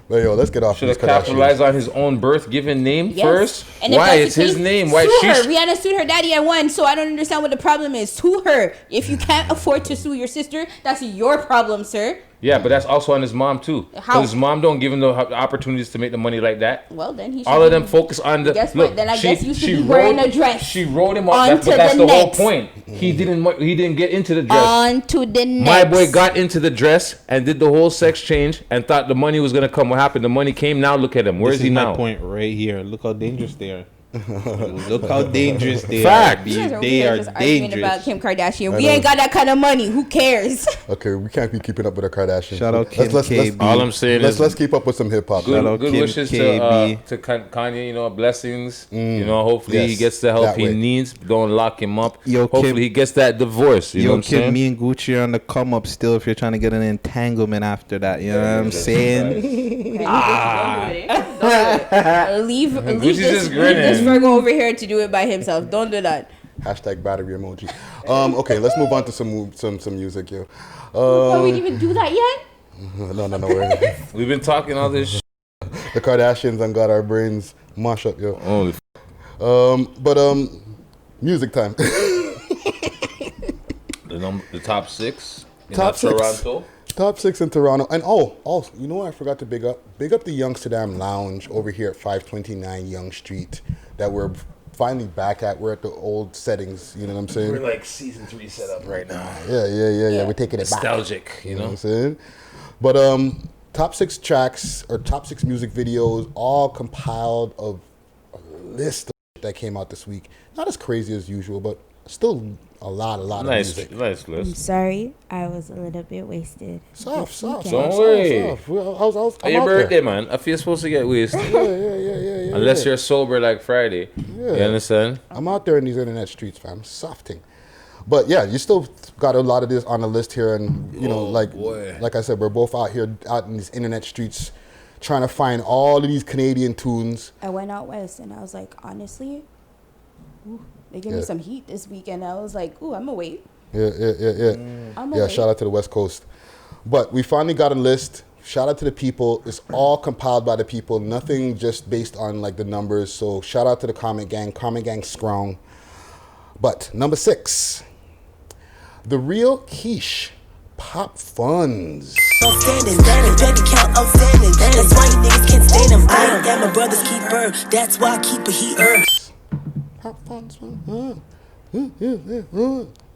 But yo, let's get off Should this have capitalized on his own birth given name first. And if Why? that's It's the his case, name. Why sue her. she's Rihanna sued her daddy and won, so I don't understand what the problem is. Sue her. If you can't afford to sue your sister, that's your problem, sir. Yeah, but that's also on his mom too. How? Because his mom don't give him the opportunities to make the money like that. Well, then he should. All of them focus on the. Guess look, what? Then I she- guess you should she be wearing rode- a dress. She rode him off. On But to that's the the whole next. point. He didn't get into the dress. On to the next. My boy got into the dress and did the whole sex change and thought the money was gonna come. What happened? The money came. Now look at him. Where This is he my now? point right here. Look how dangerous they are. Look how dangerous they Fact. are. B. You guys are over They here are just arguing dangerous. about Kim Kardashian. I We know. ain't got that kind of money. Who cares? Okay, we can't be keeping up with the Kardashians. Shout out Kim KB. All I'm saying is Let's keep up with some hip hop. good, Shout out good Kim wishes KB. to Kanye. You know, blessings. You know, hopefully he Yes, gets the help that he way. needs. Don't lock him up. Yo, hopefully Kim- he gets that divorce. You know what Yo, I'm Kim, saying? me and Gucci are on the come up still if you're trying to get an entanglement after that. You know what I'm saying? Leave Gucci's this just grinning. Virgo over here to do it by himself. Don't do that. Hashtag battery emoji. Okay, let's move on to some music, yo. Oh, we didn't even do that yet? No. We're, We've been talking all this. the Kardashians done got our brains mush up, yo. Holy Music time. the top 6 in Top six. Toronto. Top 6 in Toronto. And also, you know what I forgot to big up? Big up the Youngsterdam Lounge over here at 529 Yonge Street that we're finally back at. We're at the old settings, you know what I'm saying? We're like season 3 set up right now. Yeah. We're taking it back. Nostalgic, you You know what know. I'm saying? But top 6 tracks or top 6 music videos, all compiled of a list of that came out this week. Not as crazy as usual, but still a lot of Nice music. list. Sorry, I was a little bit wasted. Soft. Don't worry. I'm On your out birthday, there. man. I feel you're supposed to get wasted. Yeah. Unless you're sober like Friday. You understand? I'm out there in these internet streets, fam. Softing. But yeah, you still got a lot of this on the list here, and you know, like I said, we're both out in these internet streets, trying to find all of these Canadian tunes. I went out west and I was like, honestly, they gave me some heat this week, and I was like, ooh, I'm gonna wait. Yeah. I'm gonna Yeah, wait. shout out to the West Coast. But we finally got a list. Shout out to the people. It's all compiled by the people. Nothing just based on like the numbers. So shout out to the Comment Gang. Comment Gang strong. But number 6, The Real Quiche, Pop Funds. Outstanding, bank account outstanding. That's why you niggas can't stand him. I ain't got my brother's keeper. That's why I keep a heater. Pop Funds.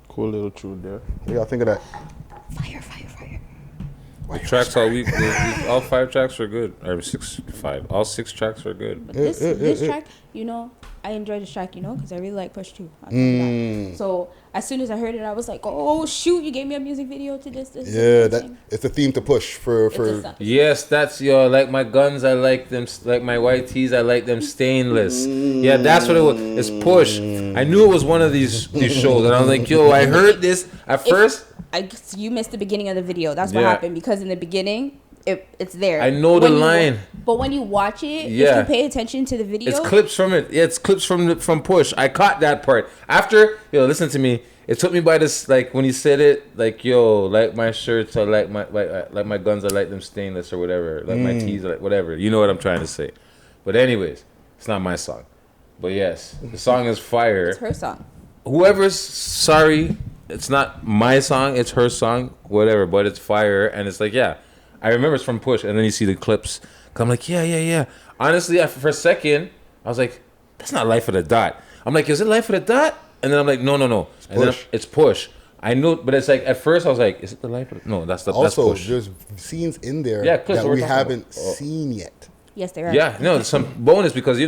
Cool little tune there. What y'all think of that? Fire. The tracks all week, all 5 tracks were good. Or 5. All 6 tracks were good. But this track, you know, I enjoyed this track, you know, because I really like Push 2. I'll tell you that. So as soon as I heard it, I was like, oh shoot, you gave me a music video to this. Yeah, it's a theme to push for. Yes, that's like my guns. I like them. Like my white tees. I like them stainless. Yeah, that's what it was. It's Push. I knew it was one of these shows, and I was like, yo, I heard this at first. You missed the beginning of the video. That's what Yeah. happened, because in the beginning, it's there. I know the When line. But when you watch it, Yeah. if you pay attention to the video, It's clips from it. Yeah, it's clips from Push. I caught that part. After, listen to me. It took me by this, like, when he said it, like, yo, like my shirts, I like my guns, I like them stainless or whatever. Like my tees, like whatever. You know what I'm trying to say. But anyways, it's not my song. But yes, the song is fire. it's her song. Whoever's sorry, it's not my song, it's her song, whatever, but it's fire. And it's like, yeah, I remember it's from Push. And then you see the clips. I'm like, yeah. Honestly, for a second, I was like, that's not Life of the Dot. I'm like, is it Life of the Dot? And then I'm like, no. It's and then Push. it's Push. I knew, but it's like, at first I was like, is it the Life of the... No, that's Push. Also, there's scenes in there Yeah, clips that we're we talking haven't about. Oh. seen yet. Yes, they are. Yeah, no, there's some bonus because,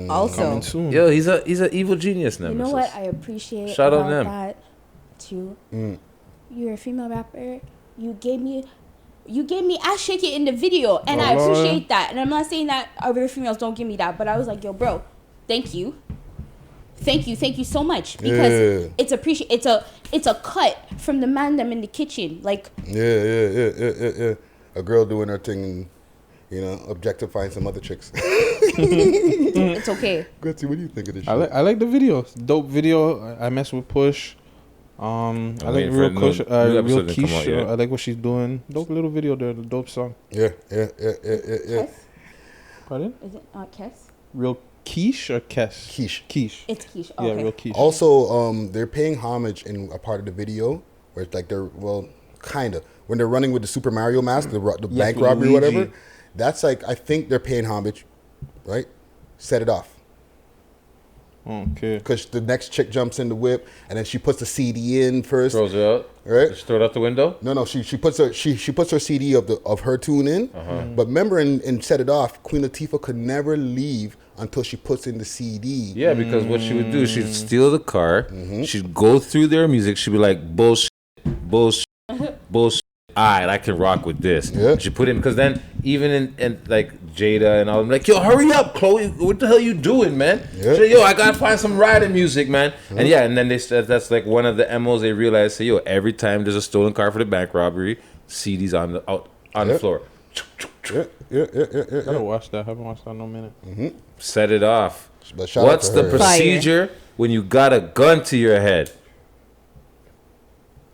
Also, Coming soon. yo, he's an evil genius now. you know what I appreciate Shout out about them. that too? You're a female rapper. You gave me ass shaking in the video, and I appreciate that. And I'm not saying that other females don't give me that, but I was like, yo, bro, thank you so much, because it's a cut from the man them in the kitchen, like Yeah. A girl doing her thing and, objectifying some other chicks. it's okay. Gutsy, what do you think of this shit? I like the video. It's a dope video. I mess with Push. I like waiting for Real the Kush. new Real episode to come out, Quiche. yeah. I like what she's doing. Dope little video there. The dope song. Yeah. Kes? Pardon? Is it not Kes? Real Quiche or Kes? Quiche. It's Quiche. Yeah, Okay. Real Quiche. Also, they're paying homage in a part of the video where it's like kind of. When they're running with the Super Mario mask, the bank with robbery or Luigi. whatever, that's like, I think they're paying homage, right? Set it off. Okay. Because the next chick jumps in the whip, and then she puts the CD in first. Throws it out. Right? Just throw it out the window. No, she puts her CD of her tune in. But remember, in Set It Off, Queen Latifah could never leave until she puts in the CD. Yeah, because what she would do, she'd steal the car. She'd go through their music. She'd be like, bullshit. All right, I can rock with this. Yeah. She put in, because then even in like Jada and all, I'm like, yo, hurry up, Chloe. What the hell you doing, man? Yeah. She, yo, I gotta find some riding music, man. And yeah, and then that's like one of the MOs they realize. Say, yo, every time there's a stolen car for the bank robbery, CDs on the floor. Yeah. Gotta watch that. Haven't watched that in a minute. Set it off. But shout out What's to the her. procedure when you got a gun to your head?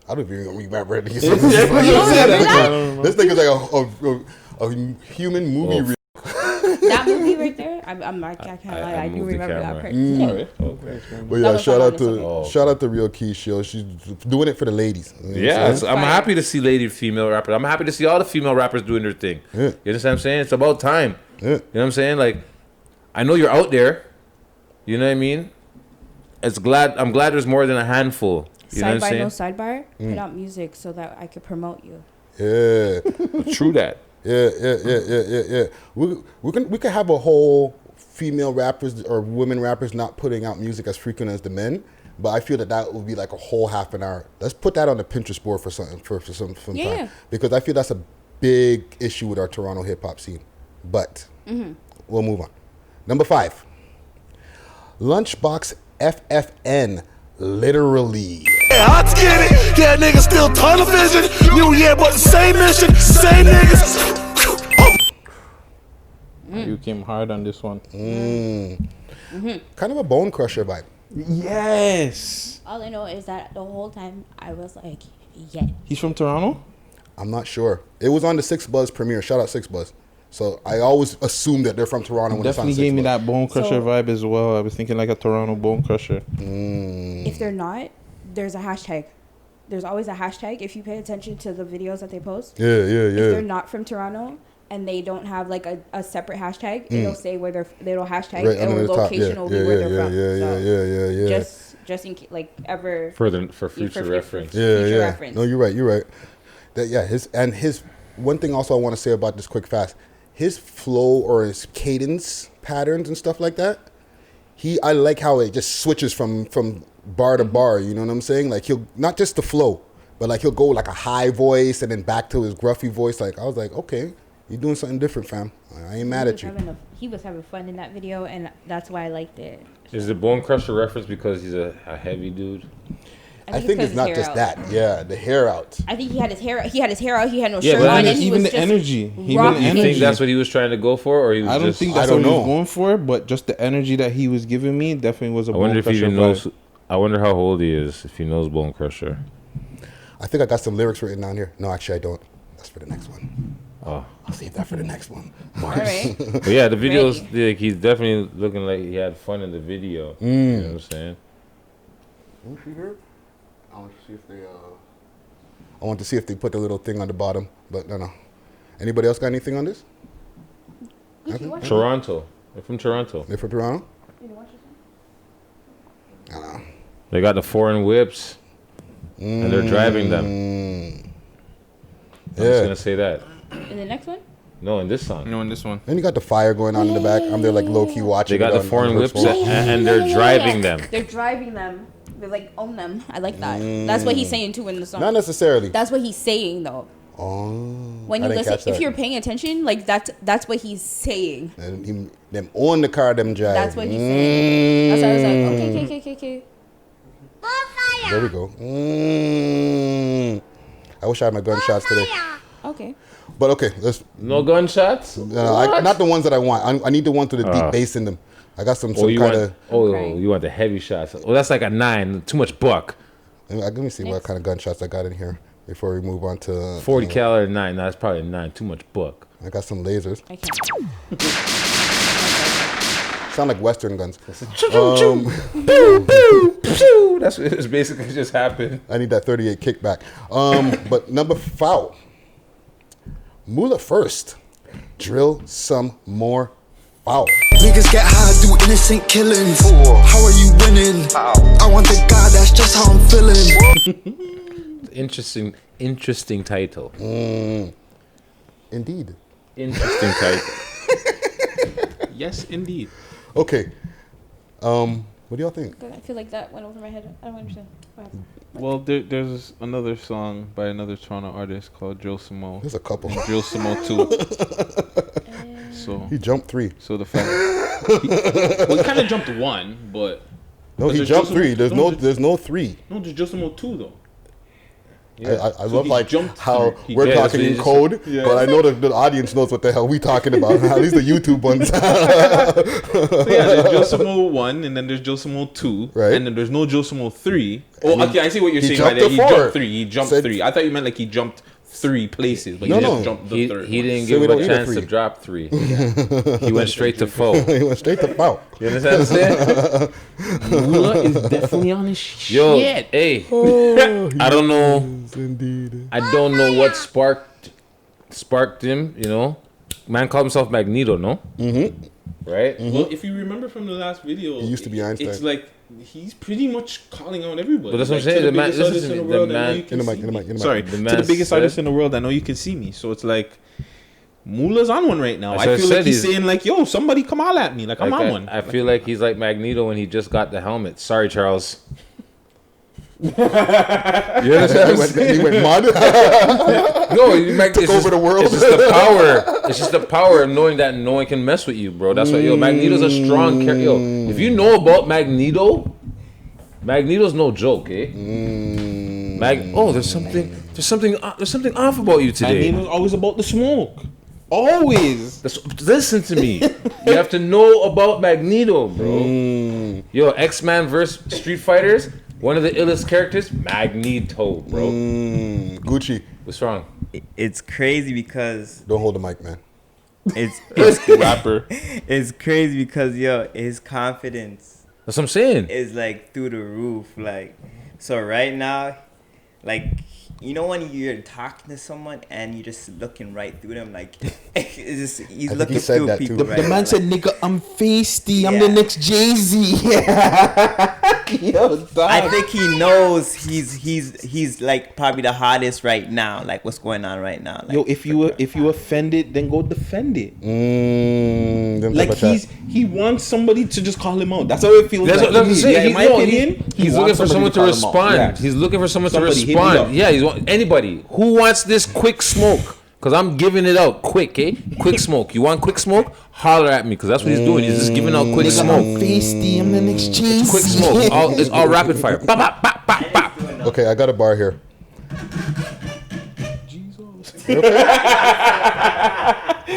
I don't even remember it. This You don't remember that? nigga's like a human movie reel. That movie right there, I can't lie. I do moved the remember that camera. part. Okay. But yeah, was shout on out the to shout out to Real Quiche, yo. She's doing it for the ladies. You know what I'm Yeah, saying? I'm happy to see lady female rappers. I'm happy to see all the female rappers doing their thing. Yeah. You understand what I'm saying? It's about time. Yeah. You know what I'm saying? Like, I know you're out there. You know what I mean? I'm glad there's more than a handful. You know what I'm No saying? sidebar. Put out music so that I could promote you. Yeah. True that. Yeah. We could have a whole female rappers or women rappers not putting out music as frequent as the men, but I feel that would be like a whole half an hour. Let's put that on the Pinterest board for some Yeah. time, because I feel that's a big issue with our Toronto hip hop scene. But we'll move on. Number 5, Lunchbox FFN, literally. Yeah, hot to get it. Yeah, niggas still tunnel vision. New year, but the same mission, same niggas. You came hard on this one. Kind of a bone crusher vibe. Yes. All I know is that the whole time I was like, yeah. He's from Toronto? I'm not sure. It was on the 6 Buzz premiere. Shout out 6 Buzz. So I always assume that they're from Toronto. When Definitely it's on gave me 6 Buzz. that bone crusher So- vibe as well. I was thinking like a Toronto bone crusher. If they're not, there's a hashtag. There's always a hashtag if you pay attention to the videos that they post. Yeah. If they're not from Toronto and they don't have like a separate hashtag, it'll say where they'll hashtag Right under or the top. location will be where they're from. Yeah. Just in case, like ever For future reference. future reference. No, you're right. His one thing also I want to say about this quick fast, his flow or his cadence patterns and stuff like that. I like how it just switches from bar to bar. You know what I'm saying? Like he'll not just the flow, but like he'll go like a high voice and then back to his gruffy voice. Like I was like, okay, you're doing something different, fam. I ain't mad at you. He was having fun in that video, and that's why I liked it. Is the Bone Crusher reference because he's a heavy dude? I think it's not just that. Yeah, the hair out. I think he had his hair. He had his hair out. He had no Yeah, shirt but on, and he even was the just energy. rocking. You think that's what he was trying to go for, or he was I don't just? think that's I don't what he know. was going for, but just the energy that he was giving me definitely was a I wonder bone if he crusher even vibe. knows. I wonder how old he is. If he knows Bone Crusher. I think I got some lyrics written down here. No, actually, I don't. That's for the next one. Oh, I'll save that for the next one. All right. but yeah, the videos. Like, he's definitely looking like he had fun in the video. You know what I'm saying? I want to see if they put the little thing on the bottom, but no. Anybody else got anything on this? Toronto. They're from Toronto. They're from Toronto? They got the foreign whips, and they're driving them. I'm just gonna say that. In the next one? No, in this song. No, in this one. And you got the fire going on in the back. I'm there like low key watching. They got it the on foreign Hercs whips, phone. and they're driving them. They're driving them. They like own them. I like that. That's what he's saying too in the song. Not necessarily. That's what he's saying though. Oh. When I you didn't listen, catch that. if you're paying attention, like that's what he's saying. And them own the car, them drive. That's what he's saying. That's why I was like, okay. There we go. I wish I had my gunshots today. Okay. But okay, let's. No gunshots? Not the ones that I want. I need the ones with the deep bass in them. I got some you kind want, of. you want the heavy shots. Oh, that's like a 9. Too much buck. Let me see what kind of gunshots I got in here before we move on to 40 caliber 9. No, that's probably a 9. Too much buck. I got some lasers. I can't. Sound like Western guns. Pew, pew, pew. That's what it's basically just happened. I need that 38 kickback. But number 5. Mula first. Drill some more foul. Niggas get high, do innocent killings. How are you winning? I want the guy, that's just how I'm feeling. Interesting title. Indeed. Interesting title. Yes, indeed. Okay. What do y'all think? I feel like that went over my head. I don't understand. What happened? Well, there's another song by another Toronto artist called Drill Samo. There's a couple. Drill Samo 2. So he jumped 3. So the fact he kind of jumped 1, but no, he jumped 3. There's no 3. No, there's Drill Samo 2 though. Yeah. I love like how through. we're talking in code, but I know the audience knows what the hell we talking about. At least the YouTube ones. So yeah, there's Drill Samo 1, and then there's Drill Samo 2, right? And then there's no Drill Samo 3. Oh, okay, I see what you're saying. Jumped By that. He 4. jumped 3. He jumped 3. I thought you meant like he jumped 3 places, but he just jumped the third. He one. didn't give him a chance to drop 3. He went straight to foul. He went straight to foul. You understand what I'm saying? Mula is definitely on his shit. Yo, hey, I don't know. Indeed. I don't know what sparked him. You know, man called himself Magneto, no? Mm-hmm. Right. Mm-hmm. Well, if you remember from the last video, he used to be Einstein. It's like he's pretty much calling out everybody. But that's what I'm like, saying. to The man, biggest artist listen in to the me, world, the I know man. you can In the see mic, in the me. mic, in the mic. Sorry, The to man the biggest said- artist in the world, I know you can see me. So it's like Mula's on one right now. That's what I I feel said, like he's he's- saying like, "Yo, somebody come holler at me." Like I'm on one. I feel like he's like Magneto when he just got the helmet. Sorry, Charles. You understand? He went mud. No, Took over the world. It's just the power. It's just the power of knowing that no one can mess with you, bro. That's why, yo, Magneto's a strong character. Yo, if you know about Magneto's no joke, eh? There's something off about you today. Magneto's always about the smoke. Always. Listen to me. You have to know about Magneto, bro. Yo, X-Man versus Street Fighters. One of the illest characters, Magneto, bro. Gucci. What's wrong? It's crazy because Don't hold the mic, man. it's rapper. It's crazy because his confidence That's what I'm saying. is like through the roof. Like, so right now, like, you know when you're talking to someone and you're just looking right through them, like it's just he's think looking he said through that people. too. Right The man now, said, like, "Nigga, I'm feisty. I'm Yeah. the next Jay-Z." Yo, dog. I think he knows he's like probably the hottest right now. Like what's going on right now. Like, Yo, if you offended, then go defend it. Like he wants somebody to just call him out. That's how it feels. That's like what I'm to me. saying. Yeah, in my opinion, he's he looking wants for someone to call him out. respond. Yeah. He's looking for someone Somebody to hit me up. respond. Yeah, anybody who wants this quick smoke. Cause I'm giving it out quick, eh? Quick smoke. You want quick smoke? Holler at me, cause that's what he's doing. He's just giving out quick Nigga, smoke. I'm feisty. I'm the next Jay-Z. It's quick smoke. It's all rapid fire. Bop, bop, bop, bop, bop. Okay, I got a bar here.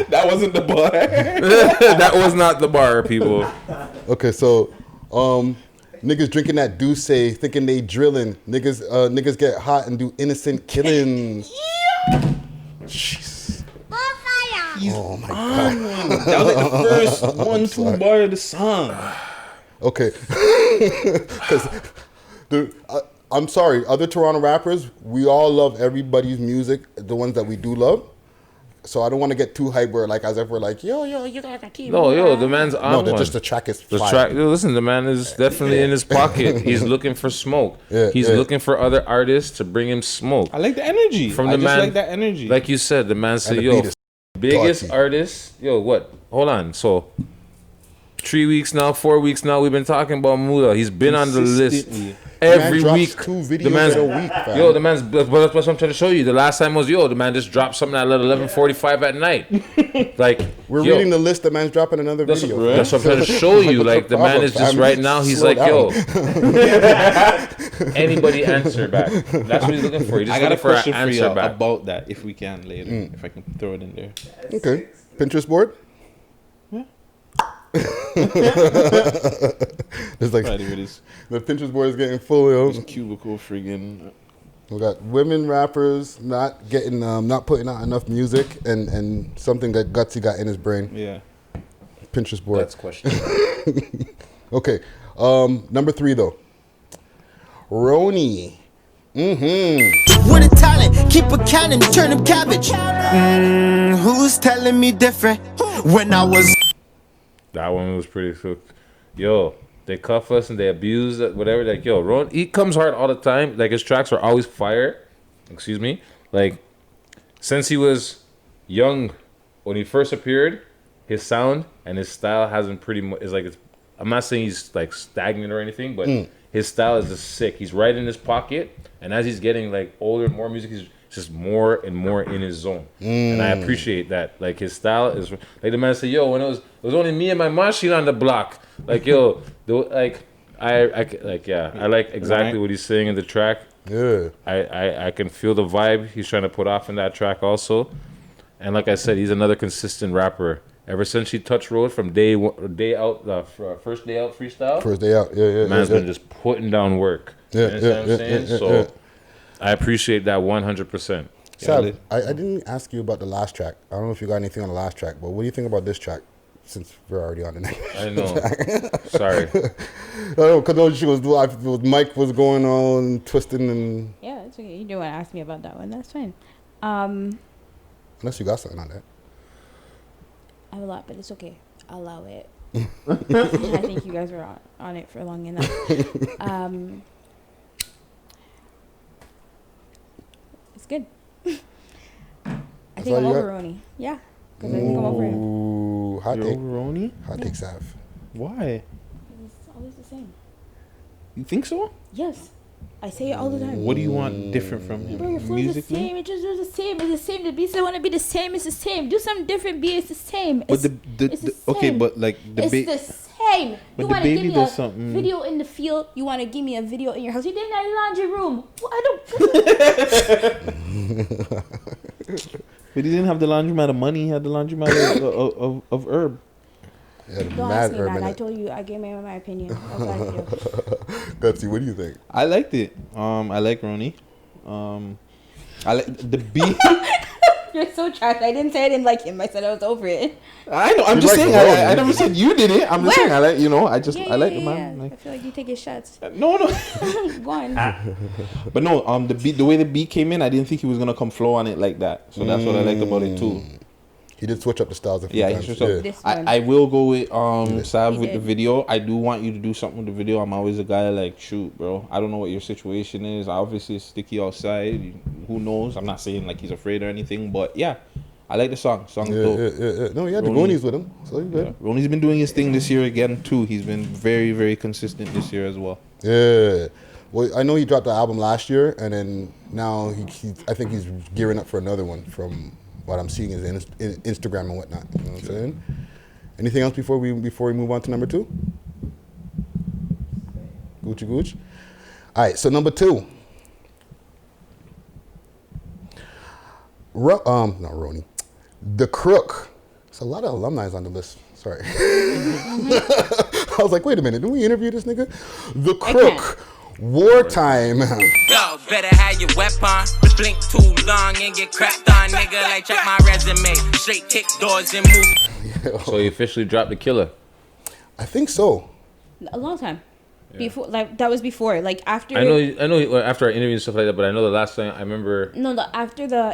That wasn't the bar. That was not the bar, people. Okay, so niggas drinking that Douce, thinking they drilling. Niggas get hot and do innocent killings. Jeez. Oh my god. That was like the first 1-2 bar of the song. Okay. Because I'm sorry, other Toronto rappers, we all love everybody's music, the ones that we do love. So I don't want to get too hype where like as if we're like, yo, you got a team. No, the man's on one. Just the track is the fire. track. Yo, listen, the man is definitely in his pocket. He's looking for smoke. He's looking for other artists to bring him smoke. I like the energy. From the I just man, like that energy. Like you said, the man said, the yo, beat is biggest dirty. artist. Yo, what? Hold on. So 3 weeks now, 4 weeks now, we've been talking about Muda. He's been on the list. Every week, 2 videos in a week, fam. yo, the man's. But that's what I'm trying to show you. The last time was the man just dropped something at 11:45 at night. Like We're reading the list. The man's dropping another that's video. That's what I'm trying to show you. Like the man is just right now. He's Slow like, down. yo, anybody answer back. That's what he's looking for. He's just I got a looking for an question for you answer back. about that if we can later. If I can throw it in there. Okay. Pinterest board? There's like the Pinterest board is getting full, yo. Cubicle friggin'. We got women rappers not getting, not putting out enough music, and something that Guttzy got in his brain. Yeah. Pinterest board. That's question. Okay. Number 3 though. Roni. With a talent, keep a cannon, turn them cabbage. Who's telling me different? When I was. That one was pretty cool. Yo, they cuff us and they abuse it, whatever. Like, yo, Ron, he comes hard all the time. Like, his tracks are always fire. Excuse me. Like, since he was young, when he first appeared, his sound and his style hasn't pretty much, is like, I'm not saying he's like stagnant or anything, but his style is just sick. He's right in his pocket. And as he's getting like older, more music, he's just more and more in his zone. And I appreciate that. Like, his style is like the man said, yo, when it was only me and my machine on the block. Like, yo, I like exactly what he's saying in the track. Yeah. I can feel the vibe he's trying to put off in that track also. And like I said, he's another consistent rapper. Ever since he touched road from first day out freestyle. First day out, yeah. Man's been just putting down work. You understand what I'm saying? So I appreciate that 100%. Sav, I didn't ask you about the last track. I don't know if you got anything on the last track, but what do you think about this track? Since we're already on the next. I know. Sorry. Because Mike was going on twisting and. Yeah, it's okay. You don't want to ask me about that one. That's fine. Unless you got something on that. I have a lot, but it's okay. I'll allow it. I think you guys were on it for long enough. It's good. I think I'm over Roni. Yeah, because I think I'm over him. Ooh, hot take. Roni? Hot take, Sav. Why? It's always the same. You think so? Yes. I say it all the time. What do you want different from him? Bro, your flow is the same. It just is the same. It's the same. The beats that want to be the same. It's the same. Do something different. Be it's the same. But it's the okay, but like the it's the same. But you the want to give baby me does a something. video in the field. You want to give me a video in your house. You did in the laundry room. Well, I don't. But he didn't have the laundromat of money. He had the laundromat of herb. Don't ask me, man. I told you. I gave my opinion. That's what I do. Gutsy, what do you think? I liked it. I like Roni. I like the beat. You're so trash. I didn't say I didn't like him. I said I was over it. I know. I'm just saying. I never said you did it. I'm just saying. I like. I like the man. Like, I feel like you take his shots. No. Go on. But no. The way the beat came in, I didn't think he was gonna come flow on it like that. So that's what I liked about it too. He did switch up the styles a few times. He switched up. I will go with Sav with the video. I do want you to do something with the video. I'm always a guy like, shoot, bro. I don't know what your situation is. Obviously, it's sticky outside. Who knows? I'm not saying like he's afraid or anything, but yeah, I like the song. Song's dope. Yeah. No, he had the Goonies with him, so he's good. Yeah. Roni's been doing his thing this year again too. He's been very, very consistent this year as well. Yeah. Well, I know he dropped the album last year, and then now I think he's gearing up for another one from what I'm seeing is Instagram and whatnot. You know what I'm saying? Anything else before we move on to number 2? Gucci. All right, so number 2. not Roni. The Crook. It's a lot of alumni on the list. Sorry. I was like, wait a minute. Did we interview this nigga? The Crook. Wartime. Yo, better have your weapon. Blink too long and get crapped on, nigga. Like, check my resume. Straight kick doors and move. So he officially dropped The Killer. I think so. A long time. Before, like that was before, like after. I know. After our interview and stuff like that, but I know the last time I remember. No,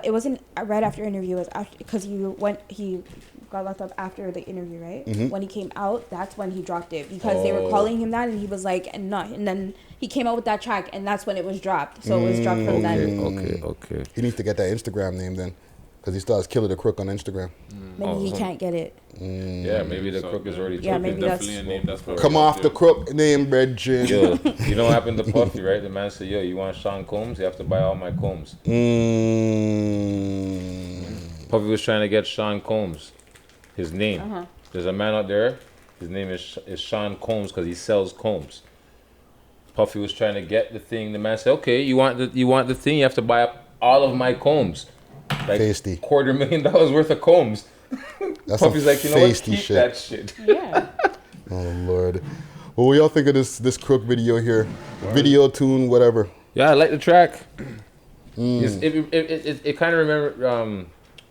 it wasn't right after interview. It was after because he got locked up after the interview, right? Mm-hmm. When he came out, that's when he dropped it because they were calling him that, and he was like, and then he came out with that track, and that's when it was dropped. So it was dropped from then. Okay. He needs to get that Instagram name then, because he still has Killer the Crook on Instagram. Maybe he can't get it. Yeah, maybe the Crook is already. Yeah, maybe that's. Definitely a name that's Come off the Crook name, Bridget. Yo, you know what happened to Puffy, right? The man said, "Yo, you want Sean Combs? You have to buy all my combs." Puffy was trying to get Sean Combs, his name. There's a man out there. His name is Sean Combs because he sells combs. Puffy was trying to get the thing. The man said, "Okay, you want the thing? You have to buy up all of my combs, like Tasty. $250,000 worth of combs." That's Puffy's like, you know what? Keep shit. that shit. Yeah. Oh Lord. Well, what y'all think of this Crook video here? Video, tune, whatever. Yeah, I like the track. It kind of remember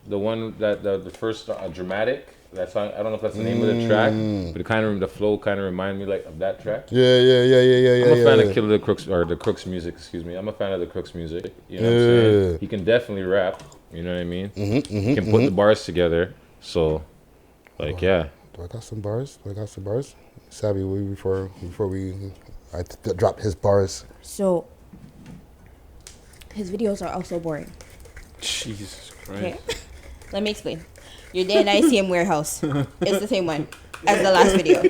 the one that the first Dramatic. That song. I don't know if that's the name of the track, but it kind of the flow kind of reminded me like of that track. Yeah. I'm a fan of Killer the Crook's or the Crook's music. Excuse me. I'm a fan of the Crook's music. You know what I'm saying? He can definitely rap. You know what I mean? He can put the bars together. So, like, yeah. Do I got some bars? Savvy, before I drop his bars. So, his videos are also boring. Jesus Christ. Okay, let me explain. Your day and ICM warehouse. It's the same one as the last video.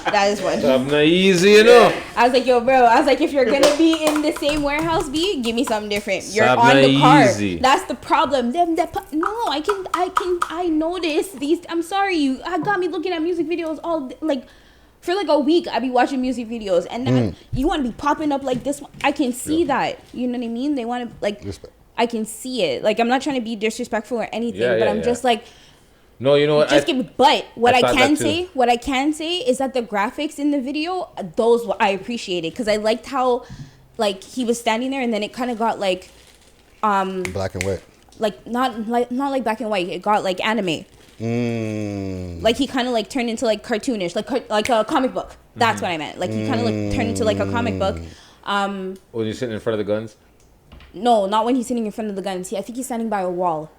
That is one. I'm not easy, you know. I was like, yo, bro. I was like, if you're gonna be in the same warehouse, give me something different. You're on the car. That's the problem. I notice these. I'm sorry, I got me looking at music videos all for like a week. I be watching music videos, and then you want to be popping up like this one. I can see that. You know what I mean? They want to Respect. I can see it. Like, I'm not trying to be disrespectful or anything, but I'm just like. No, you know what? But what I can say is that the graphics in the video, those I appreciated because I liked how, like, he was standing there and then it kind of got like, black and white. Like not like black and white. It got like anime. Like he kind of like turned into like cartoonish, like a comic book. That's what I meant. Like he kind of like turned into like a comic book. When you're sitting in front of the guns. No, not when he's sitting in front of the guns. I think he's standing by a wall.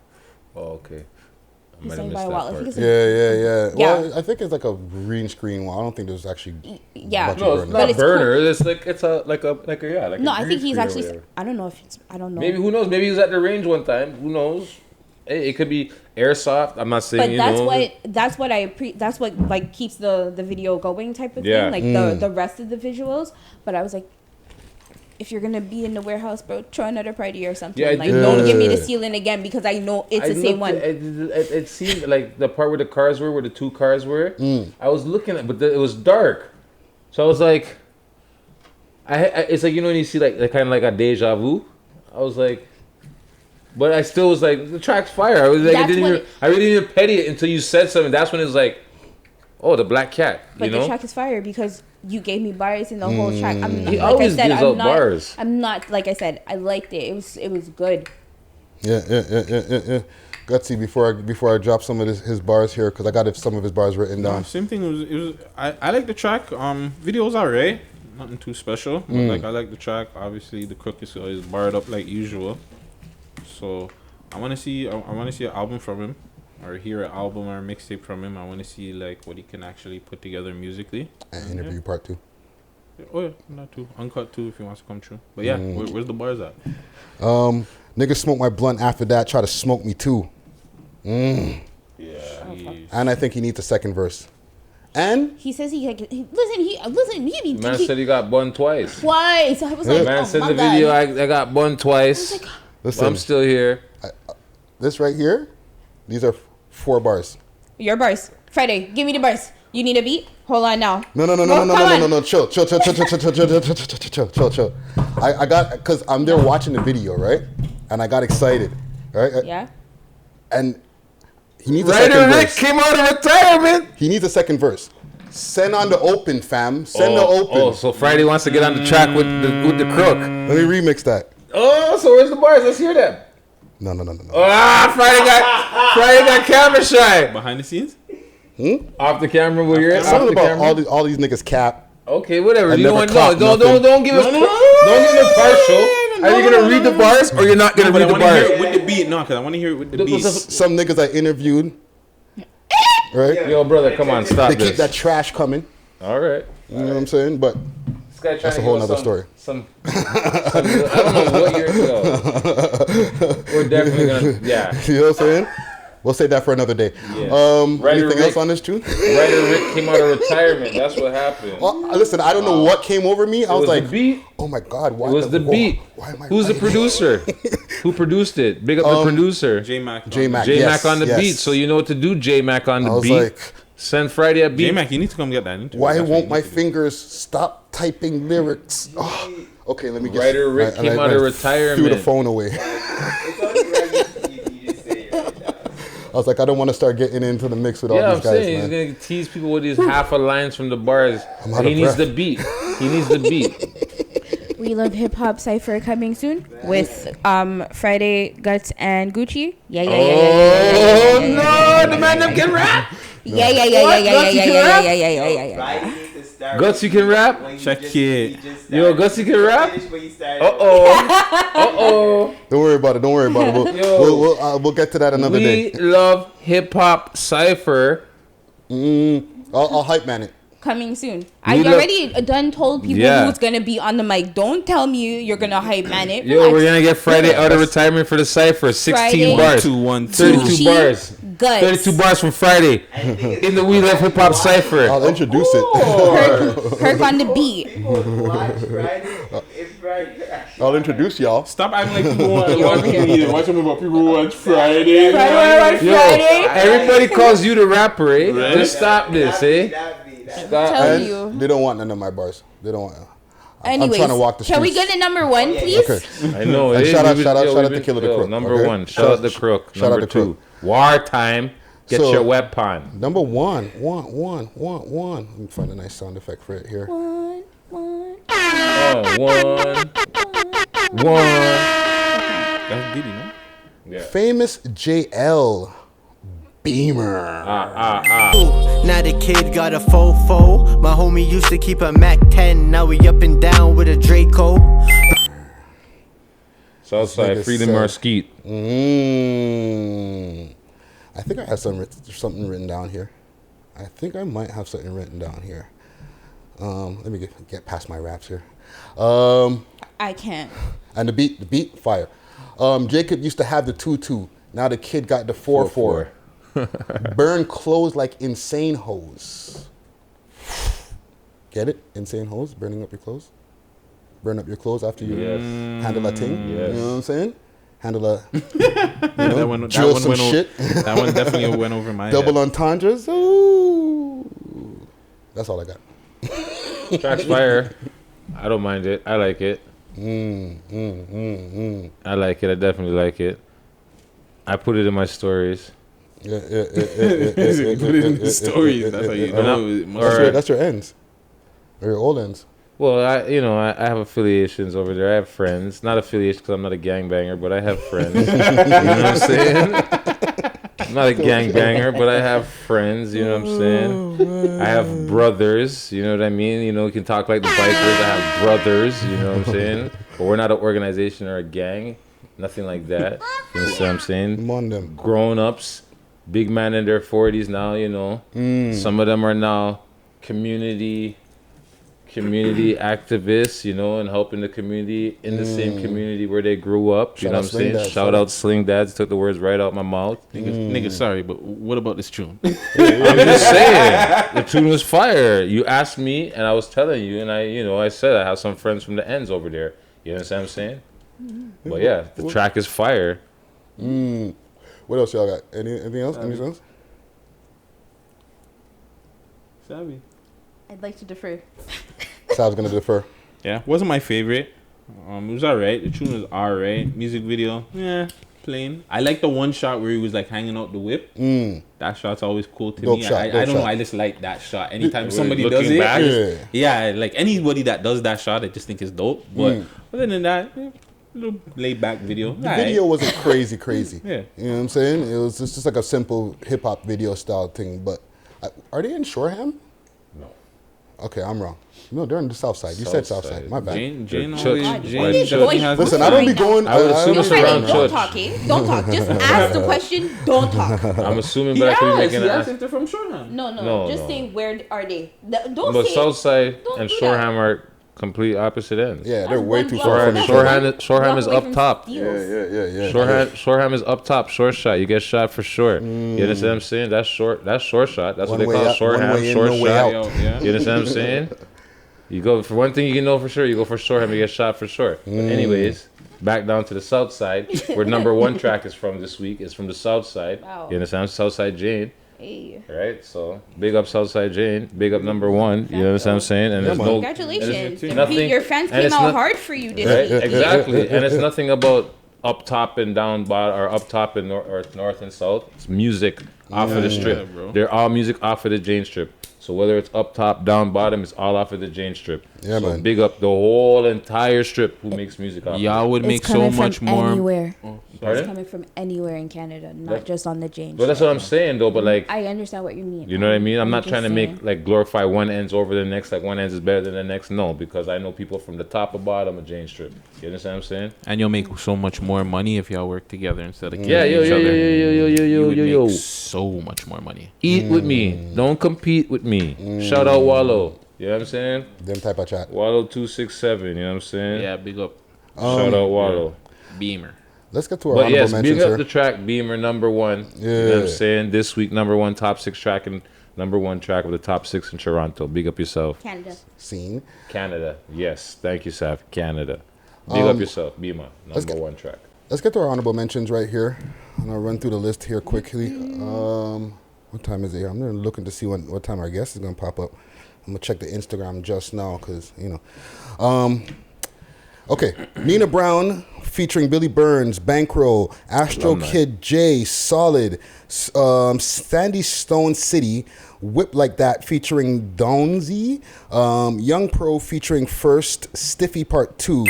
Oh, okay. He's standing by a wall. Yeah. Well, I think it's like a green screen wall. I don't think there's actually. Yeah. No, it's not burner. Cool. It's like No, I think he's actually. I don't know. Maybe who knows? Maybe he was at the range one time. Who knows? It could be airsoft. I'm not saying. But that's what like keeps the video going type of thing. Like the rest of the visuals. But I was like, if you're gonna be in the warehouse, bro, try another party or something. Don't give me the ceiling again because I know it's the same one. It seemed like the part where the cars were, where the two cars were. I was looking at, but it was dark, so I was like, it's like, you know when you see like kind of like a deja vu. I was like, but I still was like, the track's fire. I was like, I really didn't petty it until you said something. That's when it was like, oh, the Black Cat. But the track is fire because you gave me bars in the whole track. He always gives out bars. I'm not, like I said, I liked it. It was good. Yeah. Guttzy, before I drop some of his bars here, because I got some of his bars written down. Same thing. It was. I like the track. Video's alright. Nothing too special. But like I like the track. Obviously, the Crook is always barred up like usual. So I want to see an album from him. Or hear an album or a mixtape from him. I want to see like what he can actually put together musically. And interview part 2. Oh yeah, not 2. Uncut 2 if he wants to come true. But yeah, where's the bars at? Niggas smoke my blunt after that. Try to smoke me too. Yeah. And I think he needs a second verse. And he says he be. Man said he got bun twice. Twice. I was like, man said in the video I got bun twice. Like, listen, I'm still here. This right here. These are 4 bars. Your bars. Friday, give me the bars. You need a beat? Hold on now. No. Chill. I got, because I'm there watching the video, right? and I got excited. Right? Yeah. And he needs a Writer second Rick verse. came out of retirement. He needs a second verse. Send on the open, fam. Send the open. Oh, so Friday wants to get on the track with the crook. Let me remix that. Oh, so where's the bars? Let's hear that. No. Friday got camera shy. Behind the scenes? Off the camera, we'll hear it. Something Off the about camera. all these niggas cap. Okay, whatever. I You never don't clocked know. nothing. Don't give us. Don't give them partial. Are you gonna read the bars or you're not gonna But I read the want to hear bars? it with the beat. No, because I want to hear it with the beat. Some niggas I interviewed. Right? Yo, brother, come on, stop They this. keep that trash coming. All right. You know what I'm saying? But This guy trying that's to a whole give us nother story. I don't know what year ago. We're definitely gonna. Yeah. You know what I'm saying? We'll save that for another day. Yeah. Anything else on this tune? Writer Rick came out of retirement. That's what happened. Listen, I don't know what came over me. I was was like, the beat. oh my God. Why It was the beat. Who's the producer? Who produced it? Big up the producer. J-Mac. J-Mac. J-Mac on the beat. So you know what to do, J-Mac on the I was beat. like, Send Friday a beat. J-Mac, you need to come get that interview. why That's what won't you my need to do. fingers stop typing lyrics? Oh, okay, let me get Writer Rick came out of retirement. Threw the phone away. I was like, I don't want to start getting into the mix with all Yeah, these I'm guys, saying man. he's gonna tease people with these half a lines from the bars. I'm out He of needs breath. the beat. He needs the beat. We Love Hip Hop Cypher coming soon with Friday, Guttz, and Gucci. Yeah. Oh no, the man them can rap. Yeah. Guts, you can rap. Check it. Yo, Guts, you can rap. Uh-oh. Don't worry about it. We'll get to that another day. We Love Hip Hop Cypher. I'll hype man it. Coming soon. I already done told people who's gonna be on the mic. Don't tell me you're gonna hype man it. Yo, we're gonna get Friday out of retirement for the Cypher. 16 Friday. bars. 32 Gucci, bars. Guts. 32 bars from Friday. In the We Love Hip Hop Cypher. I'll introduce it. Herc on the beat. I'll introduce y'all. Stop acting like people want to hear. Watch them about people who watch Friday. Yo, everybody calls you the rapper, eh? Right. Just stop this, eh? Stop. Tell you. They don't want none of my bars. They don't want. Anyways, I'm trying to walk the can we streets. get a number one, please? Okay. I know. And eh? shout out We've to Killer the yo, Crook. Number okay? one. Shout out the Crook. Shout out Number the two. Crook. Wartime. Get So, your weapon. Number one. Let me find a nice sound effect for it here. One. Oh, one. That's Diddy, no? Yeah. Famous JL Beamer. Now the kid got a fofo. My homie used to keep a Mac 10. Now we up and down with a Draco. Southside, Freedom Mesquite. I think I have something written down here. I think I might have something written down here. Let me get past my raps here. I can't. And the beat, fire. Jacob used to have the 2-2. Now the kid got the 4-4. Burn clothes like insane hoes. Get it? Insane hoes? Burning up your clothes? Burn up your clothes after you handle a thing? Yes. You know what I'm saying? Handle a, That one some went shit. That one definitely went over my Double head. entendres. Ooh. That's all I got. Tracks fire. I don't mind it. I like it. I like it. I definitely like it. I put it in my stories. Put Put it in the stories. That's how you know. That's your ends. Or your old ends. Well, I have affiliations over there. I have friends. Not affiliations because I'm not a gangbanger, but I have friends. You know what I'm saying? I'm not a gangbanger, but I have friends. You know what I'm saying? I have brothers. You know what I mean? You know, you can talk like the bikers. I have brothers. You know what I'm saying? But we're not an organization or a gang. Nothing like that. You know what I'm saying? Grown-ups, big man in their 40s now, you know. Some of them are now community activists, you know, and helping the community in the same community where they grew up. You know what I'm saying? Shout out Sling Dads. Took the words right out my mouth. Nigga, sorry, but what about this tune? I'm just saying. The tune was fire. You asked me, and I was telling you, and I said I have some friends from the ends over there. You know what I'm saying? But yeah, the track is fire. What else y'all got? Anything else? Anything else? Savy. I'd like to defer. So I was gonna defer. Yeah, wasn't my favorite. It was alright. The tune was alright. Music video, yeah, plain. I like the one shot where he was like hanging out the whip. That shot's always cool to me. I don't know. I just like that shot. Anytime somebody does it, back, like anybody that does that shot, I just think it's dope. But other than that, little laid back video. The video wasn't crazy. Yeah, you know what I'm saying? It was just like a simple hip hop video style thing. But are they in Shoreham? No. Okay, I'm wrong. No, they're in the south side. You said south side. My bad. Jane Listen, I don't be going. I would assume it's around Don't church. talk, Don't talk. Just ask the question. Don't talk. I'm assuming, but I could be making an ask. If they're from Shoreham. No. Just saying, where are they? Don't But say south side Don't and do Shoreham are complete opposite ends. Yeah, they're way one too block far. from Shoreham is up top. Yeah. Shoreham is up top. Short shot. You get shot for sure. You understand what I'm saying? That's short shot. That's what they call Shoreham. Short shot. You understand what I'm saying? You go for one thing you can know for sure. You go for Shoreham, you get shot for sure. But anyways, back down to the south side, where number one track is from this week. Is from the south side. Wow. You understand? Southside Jane. Hey. Right, so big up Southside Jane, big up number one. You understand what I'm saying? And there's Congratulations. nothing. Your fans came out hard for you this week. Exactly, and it's nothing about up top and down bottom or up top and north and south. It's music off of the strip. bro. They're all music off of the Jane strip. So whether it's up top, down bottom, it's all off of the Jane strip. Yeah, so man. Big up the whole entire strip who makes music off. Y'all would make so much more. Anywhere. Pardon? It's coming from anywhere in Canada, not just on the Jane. But that's what I'm saying though. But like, I understand what you mean. you know what I mean? I'm not just trying to saying. make like glorify one ends over the next. Like one ends is better than the next. No, because I know people from the top or bottom of Jane Strip. You understand what I'm saying? And you'll make so much more money if y'all work together instead of killing each other. You would make so much more money. Eat with me. Don't compete with me. Shout out Wallow. You know what I'm saying? Them type of chat. Wallow 267. You know what I'm saying? Yeah, big up. Shout out Wallow. Beamer. Let's get to our But honorable yes, mentions big up here. the track Beamer number one. You know what I'm saying? This week number one top 6 track and number one track of the top 6 in Toronto. Big up yourself. Canada. Scene. Canada. Yes. Thank you, Sav. Canada. Big up yourself. Beamer. Number one track. Let's get to our honorable mentions right here. And I'll run through the list here quickly. What time is it here? I'm looking to see what time our guest is going to pop up. I'm going to check the Instagram just now because, you know. Okay, Nina Brown featuring Billy Burns, Bankroll, Astro Kid J, Solid, Sandy Stone City, Whip Like That featuring Downsy, Young Pro featuring First, Stiffy Part 2.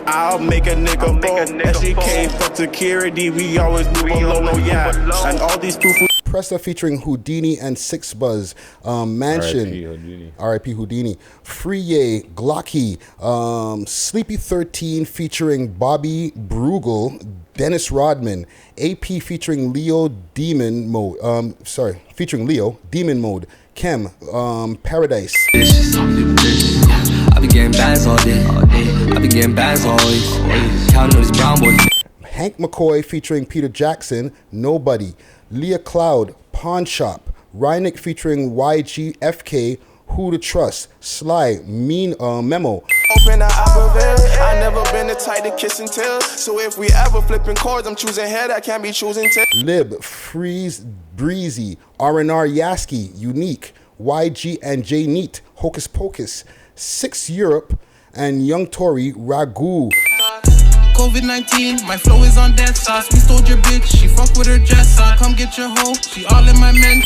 I'll make a nigga bold. SGK for security, we always move below, no yeah. And all these people. Pressa featuring Houdini and Six Buzz, Mansion, R.I.P. Houdini, Free Glocky, Sleepy 13 featuring Bobby Bruegel, Dennis Rodman, AP featuring Leo Demon Mode, featuring Leo Demon Mode, Chem, Paradise. I be getting bands all day. I be getting bands always. Counting on this brown boy. Hank McCoy featuring Peter Jackson, Nobody, Leah Cloud, Pawn Shop, Rynick featuring YGFK, Who to Trust, Sly, Mean Memo. Open the alphabet. I never been the type to kiss and tell. So if we ever flipping chords, I'm choosing head. I can't be choosing tail. Lib, Freeze, Breezy, R&R Yasky, Unique, YG and J Neat, Hocus Pocus, 6 Europe, and Young Tory, Ragu. COVID-19, my flow is on death sauce. We stole your bitch, she fuck with her dress on. Come get your hoe, she all in my men.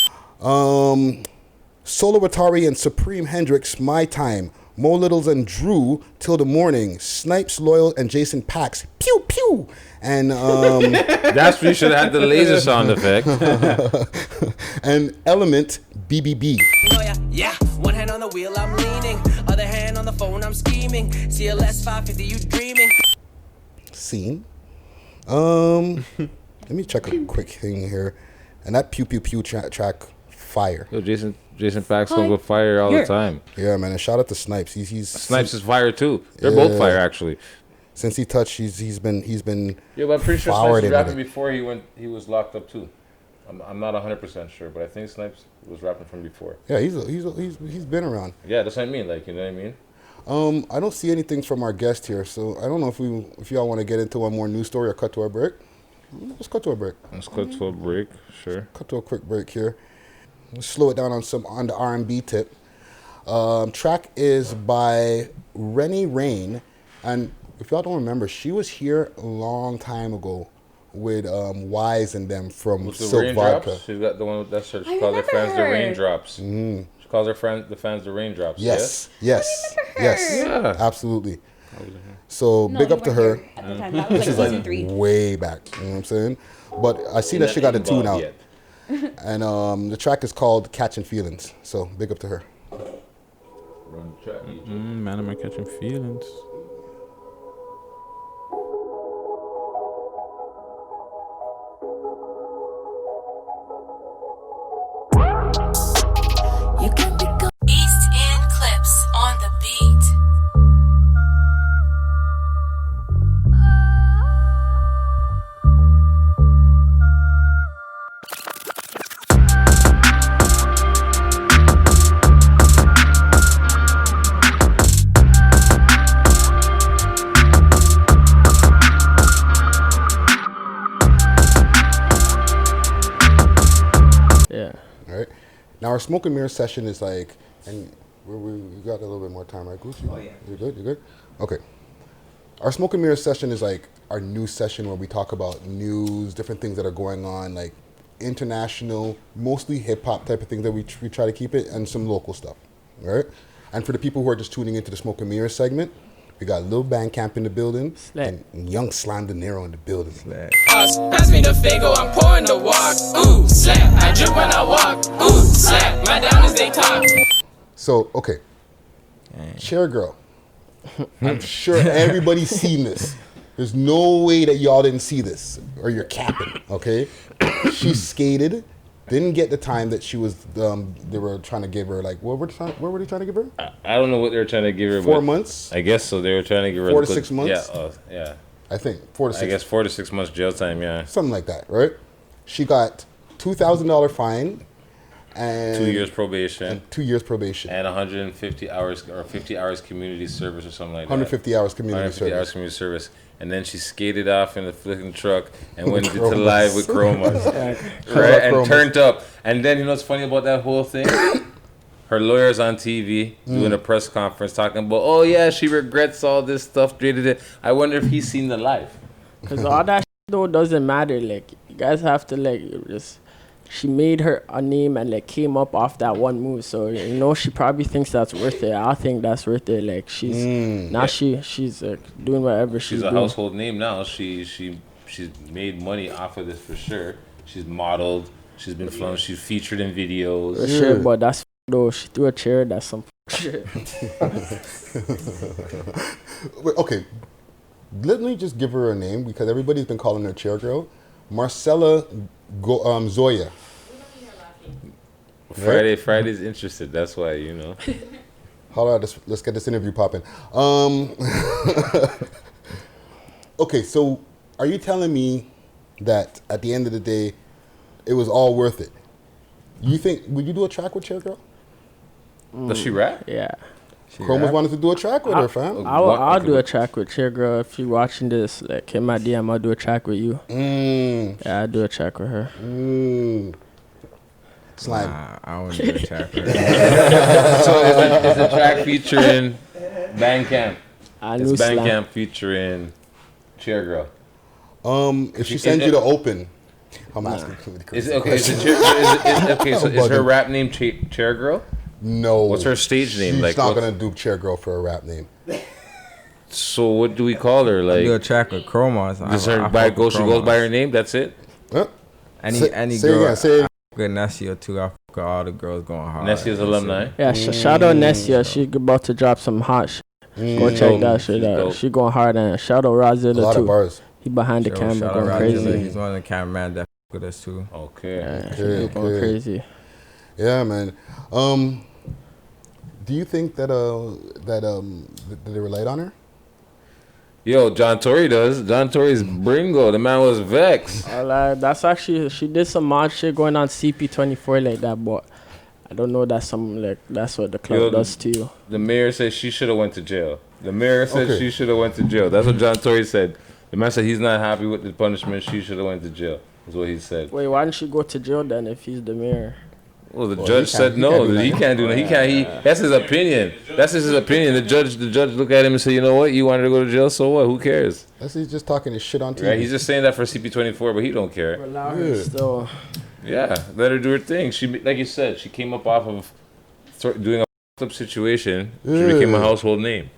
Solo Atari and Supreme Hendrix, My Time, Mo Littles and Drew, Till the Morning, Snipes Loyal and Jason Pax, Pew Pew, and that's where you should have had the laser sound effect. and Element, BBB. Yeah, one hand on the wheel, I'm leaning. Other hand on the phone, I'm scheming. CLS 550, you dreaming. Scene. Let me check a quick thing here. And that Pew Pew Pew track, fire. Yo, Jason Pax don't go fire all the time. Yeah, man. And shout out to Snipes. He's Snipes is fire too. They're both fire actually. Since he touched, he's been. Yeah, but I'm pretty sure Snipes was rapping before he was locked up too. I'm not 100% sure, but I think Snipes was rapping from before. Yeah, he's been around. Yeah, that's what I mean. Like, you know what I mean? I don't see anything from our guest here, so I don't know if y'all want to get into one more news story or cut to our break. Let's cut to a break. Let's cut to a break, sure. Cut to a quick break here. Let's slow it down on the R&B tip. Track is by Rennie Rain, and if y'all don't remember, she was here a long time ago with Wise and them from With the Silk raindrops? Vodka. She's got the one that's her. She I calls her fans the remember her. raindrops. Mm. She calls her the fans the raindrops. Yes, Yes. Yeah. Absolutely. So No, big you up to weren't her. here at the time. That was This is like like season 3. way back. You know what I'm saying? But I see that she got a tune out. Yet. And the track is called Catching Feelings. So big up to her. Run the track, EJ. Man, am I catching feelings? East End Clips on the beat. Yeah. All right. Now our smoke and mirror session is like, and we got a little bit more time, right, Gucci? Oh, yeah. You good? You good? Okay. Our smoke and mirror session is like our news session where we talk about news, different things that are going on, like international, mostly hip hop type of things that we try to keep it, and some local stuff. All right. And for the people who are just tuning into the smoke and mirror segment, we got LilBandKamp in the building and YungSlimeDinero in the building. Pass me the Fago, I'm pouring the walk. Ooh, slap. I drip when I walk. Ooh, slap. My diamonds, they talk. So, okay. Chair girl. I'm sure everybody's seen this. There's no way that y'all didn't see this or you're capping, okay? She skated, didn't get the time that she was, they were trying to give her, like, what were they trying to give her? I don't know what they were trying to give her. 4 but months? I guess so. They were trying to give her 4 to 6 months? Yeah, yeah. I think 4 to 6. I guess 4 to 6 months jail time. Yeah, something like that, right? She got $2,000 fine and 2 years probation. And 2 years probation. And 150 hours or 50 hours community service or something like 150 that. hours community 150 service. hours community service. And then she skated off in the flipping truck and went into live with Chromas. Right? And turned up. And then you know what's funny about that whole thing? Her lawyer's on TV doing a press conference talking about, oh yeah, she regrets all this stuff. I wonder if he's seen the live. Because all that though doesn't matter. Like, you guys have to like just. She made her a name and like came up off that one move. So you know she probably thinks that's worth it. I think that's worth it. Like she's now she's like doing whatever she's a doing. household name now. She's made money off of this for sure. She's modeled. She's been flown. She's featured in videos. For sure, but that's though. She threw a chair. That's some shit. Wait, okay, let me just give her a name because everybody's been calling her chair girl. Marcella Zoya. Friday's interested. That's why, you know. Hold on, let's get this interview popping. Okay, so are you telling me that at the end of the day, it was all worth it? You think, would you do a track with Chair Girl? Does she rap? Yeah. Chromas wanted to do a track with her, fam. I'll do a track with Chair Girl. If you're watching this, like, hit my DM, I'll do a track with you. Yeah, I'll do a track with her. Slime. Nah, I wouldn't do a track with her. So it's a track featuring Bandcamp. It's Bandcamp featuring Chair Girl. If she sends you to open, I'm asking. Is her rap name Chair Girl? No. What's her stage name? She's like, not gonna do Chair Girl for a rap name. So what do we call her? Like, do a track with Chromas. She goes by her name. That's it. Any say girl. Again, say Good Nessia too. I fuck with all the girls going hard. Nessia's alumni. Yeah, shout out Nessia. She about to drop some hot shit. Go check that shit out. She going hard, and shout out Razilla too. Bars. He behind the camera going crazy. He's one of the cameramen that fuck with us too. Okay. Yeah, going crazy. Yeah, man. Do you think that they relied on her? Yo, John Tory does. John Tory's Bringo. The man was vexed. That's actually, she did some mod shit going on CP24 like that, but I don't know that's what the club does to you. The mayor said she should have went to jail. The mayor said she should have went to jail. That's what John Tory said. The man said he's not happy with the punishment. She should have went to jail. Is what he said. Wait, why didn't she go to jail then if he's the mayor? Well, the judge said no. He can't do that. He can't. That's his opinion. That's his opinion. The judge looked at him and said, "You know what? You wanted to go to jail, so what? Who cares?" He's just talking his shit on TV. Right? He's just saying that for CP24, but he don't care. Allow her still. Yeah, let her do her thing. She, like you said, she came up off of doing a f***ed up situation. She became a household name.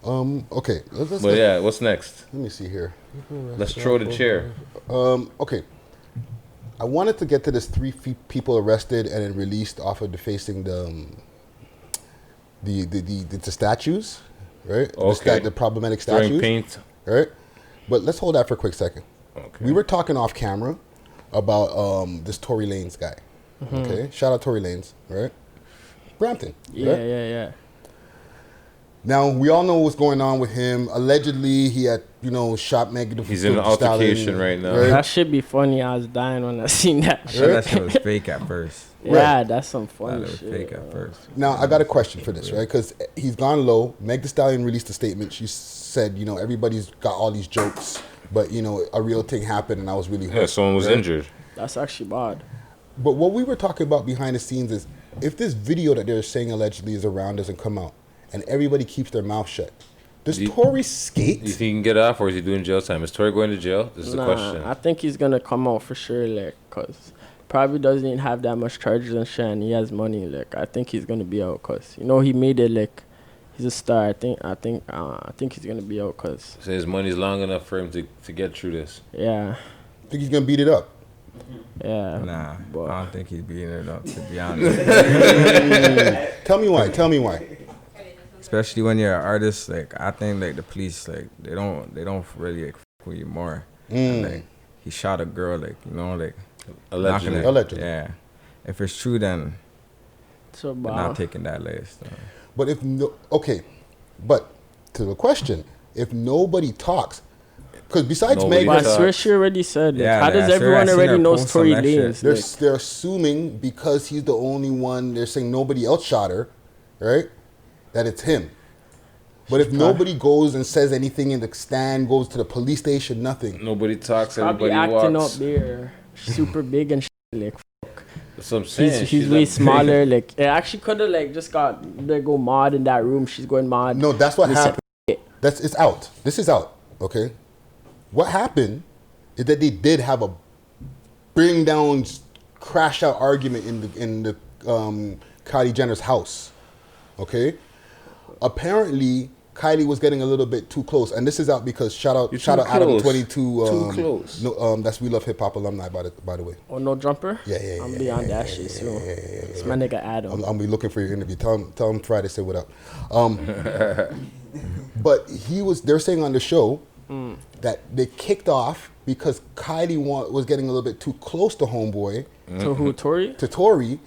Okay. But yeah, what's next? Let me see here. Let's throw the chair. Okay. I wanted to get to this 3 people arrested and then released off of defacing the statues, right? Okay. The problematic Throwing statues. paint. Right? But let's hold that for a quick second. Okay. We were talking off camera about this Tory Lanez guy. Okay? Shout out Tory Lanez, right? Brampton. Yeah, right? yeah. Now, we all know what's going on with him. Allegedly, he had, shot Megan. He's in an altercation right now. Right? That should be funny. I was dying when I seen that. I thought that shit was fake at first. Yeah, that's some funny That was shit. fake at first. Now, I got a question for this, right? Because he's gone low. Meg Thee Stallion released a statement. She said, everybody's got all these jokes, but, a real thing happened and I was really hurt. Yeah, someone was injured. That's actually bad. But what we were talking about behind the scenes is if this video that they're saying allegedly is around doesn't come out and everybody keeps their mouth shut, does Tory skate? You think he can get off, or is he doing jail time? Is Tory going to jail? This is the question. I think he's gonna come out for sure, because probably doesn't even have that much charges and shit, and he has money. I think he's gonna be out, cause he made it. He's a star. I think he's gonna be out, cause so his money's long enough for him to get through this. Yeah. Think he's gonna beat it up? Yeah. Nah, I don't think he's beating it up, to be honest. Tell me why. Especially when you're an artist, I think the police they don't really fuck with you more. And, he shot a girl, allegedly. Yeah. If it's true, then so they're not taking that list. But but to the question, if nobody talks, because besides Meg, I swear she already said it. How does everyone already know Tory Lanez? They're assuming because he's the only one. They're saying nobody else shot her, right? That it's him. But if nobody goes and says anything in the stand, goes to the police station, nothing. Nobody talks. Probably everybody acting walks. up there, super big and shit. That's what I'm saying. He's way smaller. It actually could have just got they go mod in that room. She's going mod. No, that's what happened. It's out. This is out. Okay. What happened is that they did have a bring down, crash out argument in the Kylie Jenner's house. Okay. Apparently, Kylie was getting a little bit too close, and this is out because shout out Adam 22. Too close. No, that's We Love Hip Hop alumni by the way. Oh, no jumper. Yeah. I'm beyond that shit. So it's my nigga Adam. I'm be looking for your interview. Tell him Friday say what up. But they're saying on the show that they kicked off because Kylie was getting a little bit too close to homeboy. To who, Tory? To Tory,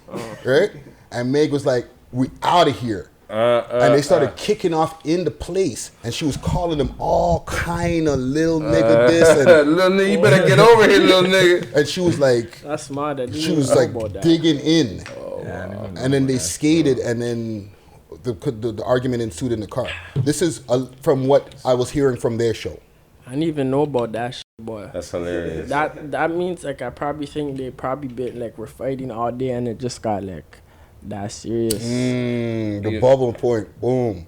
right? And Meg was like, "We out of here." And they started kicking off in the place, and she was calling them all kind of little nigga this and little nigga, you better get over here, little nigga. And she was like, "That's smart." She was like digging in, and then they skated, and then the argument ensued in the car. This is from what I was hearing from their show. I didn't even know about that shit, boy. That's hilarious. That means I probably think they probably been we're fighting all day, and it just got that serious. The bubble point, boom.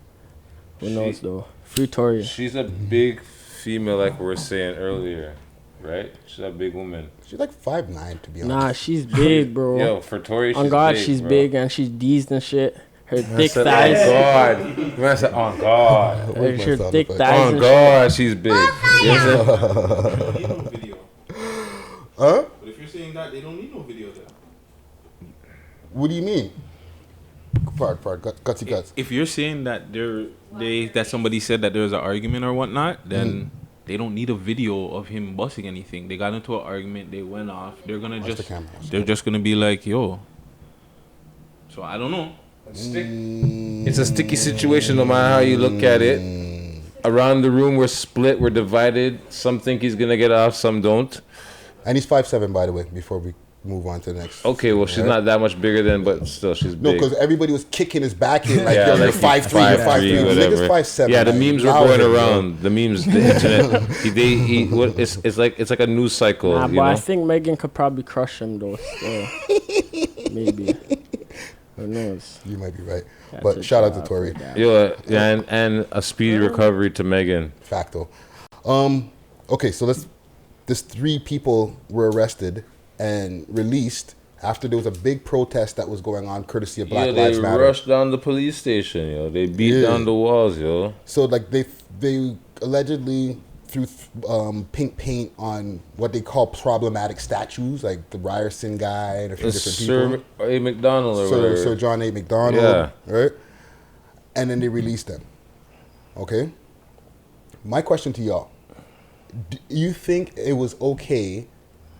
Who knows though? Free Tory. She's a big female, like we were saying earlier, right? She's a big woman. She's like 5'9", to be honest. Nah, she's big, bro. Yo, for Tory, she's on God, big, she's bro. big and she's deezed and shit. Her thick said, thighs. Oh God. Man, I said, oh God. Her thick thighs. Oh God, she's big. Huh? But if you're saying that, they don't need no video then. What do you mean? Gutsy guts. If you're saying that that somebody said that there was an argument or whatnot, then they don't need a video of him busting anything. They got into an argument, they went off. They're just gonna be like, yo. So I don't know. It's a sticky situation no matter how you look at it. Around the room, we're split, we're divided. Some think he's gonna get off, some don't. And he's 5'7", by the way, before we move on to the next. Okay, well, she's not that much bigger than, but still, she's big. No, because everybody was kicking his back in, like, Yeah, yo, you're like 5'3", you're 5'3". whatever. Niggas 5'7". Yeah, the like, memes were going around. The memes, the internet. It's like a news cycle. Nah, you but know? I think Megan could probably crush him though. So. Maybe. Who knows? You might be right. Catch But a shout out to job Tori. for that. Yeah, and a speedy recovery to Megan. Facto. Okay, so this 3 people were arrested and released after there was a big protest that was going on courtesy of Black Lives Matter. They rushed down the police station, yo. They beat down the walls, yo. So like they allegedly threw pink paint on what they call problematic statues, like the Ryerson guy and a few different people. Sir A. McDonald or whatever. Sir John A. McDonald. Yeah. Right? And then they released them. Okay? My question to y'all. Do you think it was okay,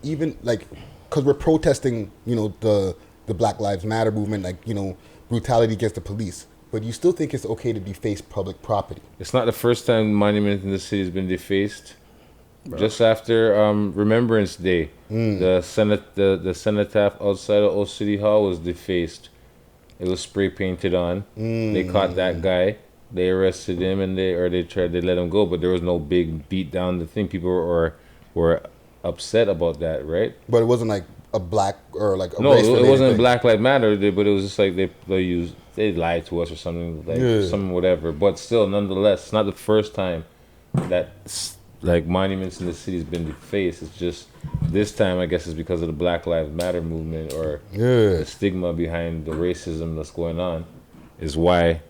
even like, because we're protesting, the Black Lives Matter movement, like, brutality against the police, but you still think it's okay to deface public property? It's not the first time monument in the city has been defaced. Bro. Just after Remembrance Day, the cenotaph outside of Old City Hall was defaced. It was spray painted on. They caught that guy. They arrested him and they let him go, but there was no big beat down the thing. People were upset about that, right? But it wasn't like a black or like a no, race it wasn't thing. Black Lives Matter, but it was just like they lied to us or something, like some whatever. But still, nonetheless, it's not the first time that like monuments in the city has been defaced. It's just this time, I guess, it's because of the Black Lives Matter movement or the stigma behind the racism that's going on, is why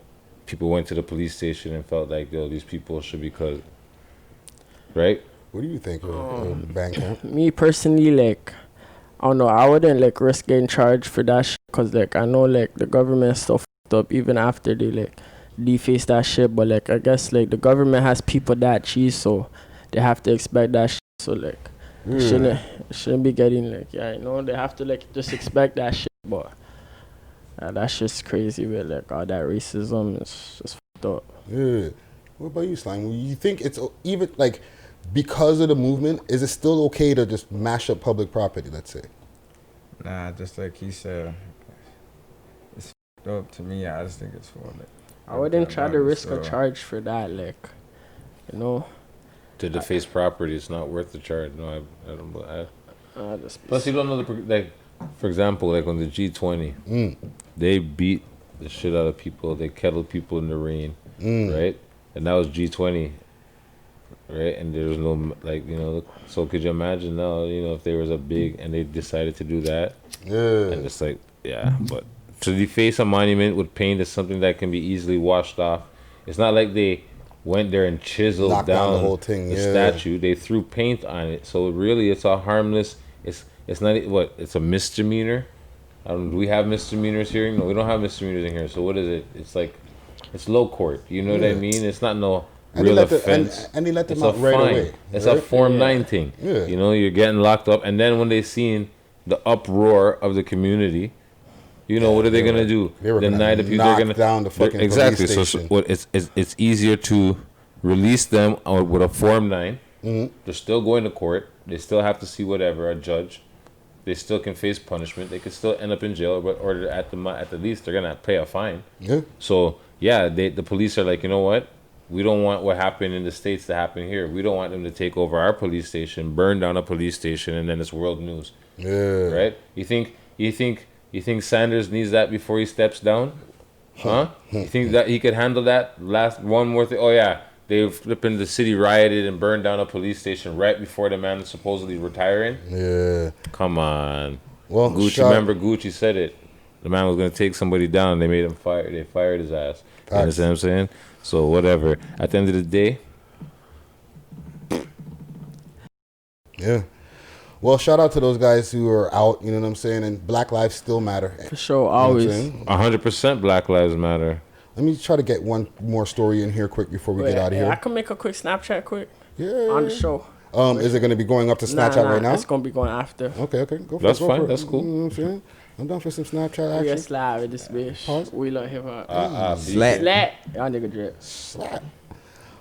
people went to the police station and felt like, yo, these people should be cut. Right? What do you think of LilBandKamp? Me personally, like, I don't know, I wouldn't like risk getting charged for that shit, cause like I know like the government still fucked up even after they like deface that shit, but like I guess like the government has people that cheese, so they have to expect that shit. So like shouldn't be getting like they have to like just expect that shit, but that's just crazy with like all that racism. It's just fucked up. Yeah. What about you, Slime? You think it's even like because of the movement, is it still okay to just mash up public property, let's say? Nah, just like he said, it's fucked up to me. I just think it's for like. I wouldn't try to risk a charge for that, like, To deface property, it's not worth the charge. No, I don't. Plus, you don't know like, for example, like on the G20, they beat the shit out of people. They kettled people in the rain, right? And that was G20. Right, and there was no so could you imagine now, if there was a big and they decided to do that, and it's like, but to deface a monument with paint is something that can be easily washed off. It's not like they went there and chiseled down the whole thing, the statue. They threw paint on it, so really it's a harmless. It's not it's a misdemeanor. Do we have misdemeanors here? No, we don't have misdemeanors in here. So what is it? It's like it's low court. You know what I mean? It's not no. Real offense. And they let them out right away. It's a Form 9 thing. Yeah. You're getting locked up, and then when they seen the uproar of the community, what are they gonna do? Deny the people. They're gonna down the fucking exactly. police So station. it's easier to release them with a Form 9. They're still going to court. They still have to see whatever a judge. They still can face punishment. They could still end up in jail, or at the least they're gonna pay a fine. Yeah. So the police are like, you know what? We don't want what happened in the States to happen here. We don't want them to take over our police station, burn down a police station, and then it's world news. Yeah. Right? You think Sanders needs that before he steps down? Huh? You think that he could handle that? Last one more thing. Oh yeah, they flipping the city rioted and burned down a police station right before the man is supposedly retiring. Yeah. Come on. Well, remember Guttzy said it. The man was gonna take somebody down. They made him fire. They fired his ass. You understand what I'm saying? So whatever. At the end of the day. Yeah. Well, shout out to those guys who are out, you know what I'm saying? And Black lives still matter. For sure, always. 100% Black Lives Matter. Let me try to get one more story in here quick before we get out of here. I can make a quick Snapchat quick. Yeah. On the show. Is it going to be going up to Snapchat right now? It's going to be going after. Okay. Go for That's it. fine. That's cool. You know what I'm saying? I'm down for some Snapchat action. Yes, live with this bitch. Pause. We love hip hop. Slat. Y'all nigga Dred. Slat.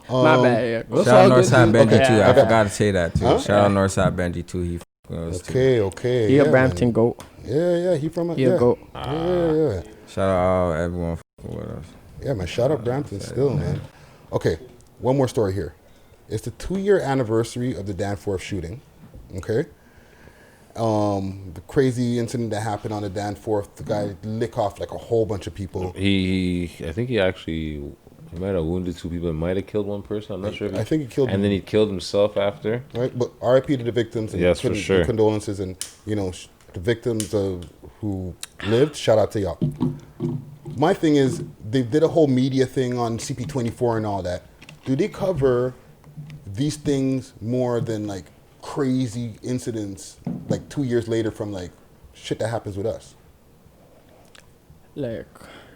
My bad. Shout out Northside Benji too. I forgot to say that too. Shout out Northside Benji too. He Okay. He a Brampton goat. Yeah. He from He a goat. Yeah. Shout out everyone with us. Yeah, man. Shout out Brampton still, man. Okay. One more story here. It's the 2-year anniversary of the Danforth shooting. Okay. The crazy incident that happened on the Danforth, the guy lick off like a whole bunch of people. I think he might have wounded 2 people and might have killed 1 person. I'm not sure. I think he killed. And then he killed himself after. Right, but R.I.P. to the victims. And yes, for sure. Condolences and the victims who lived. Shout out to y'all. My thing is, they did a whole media thing on CP24 and all that. Do they cover these things more than like crazy incidents like 2 years later from like shit that happens with us? Like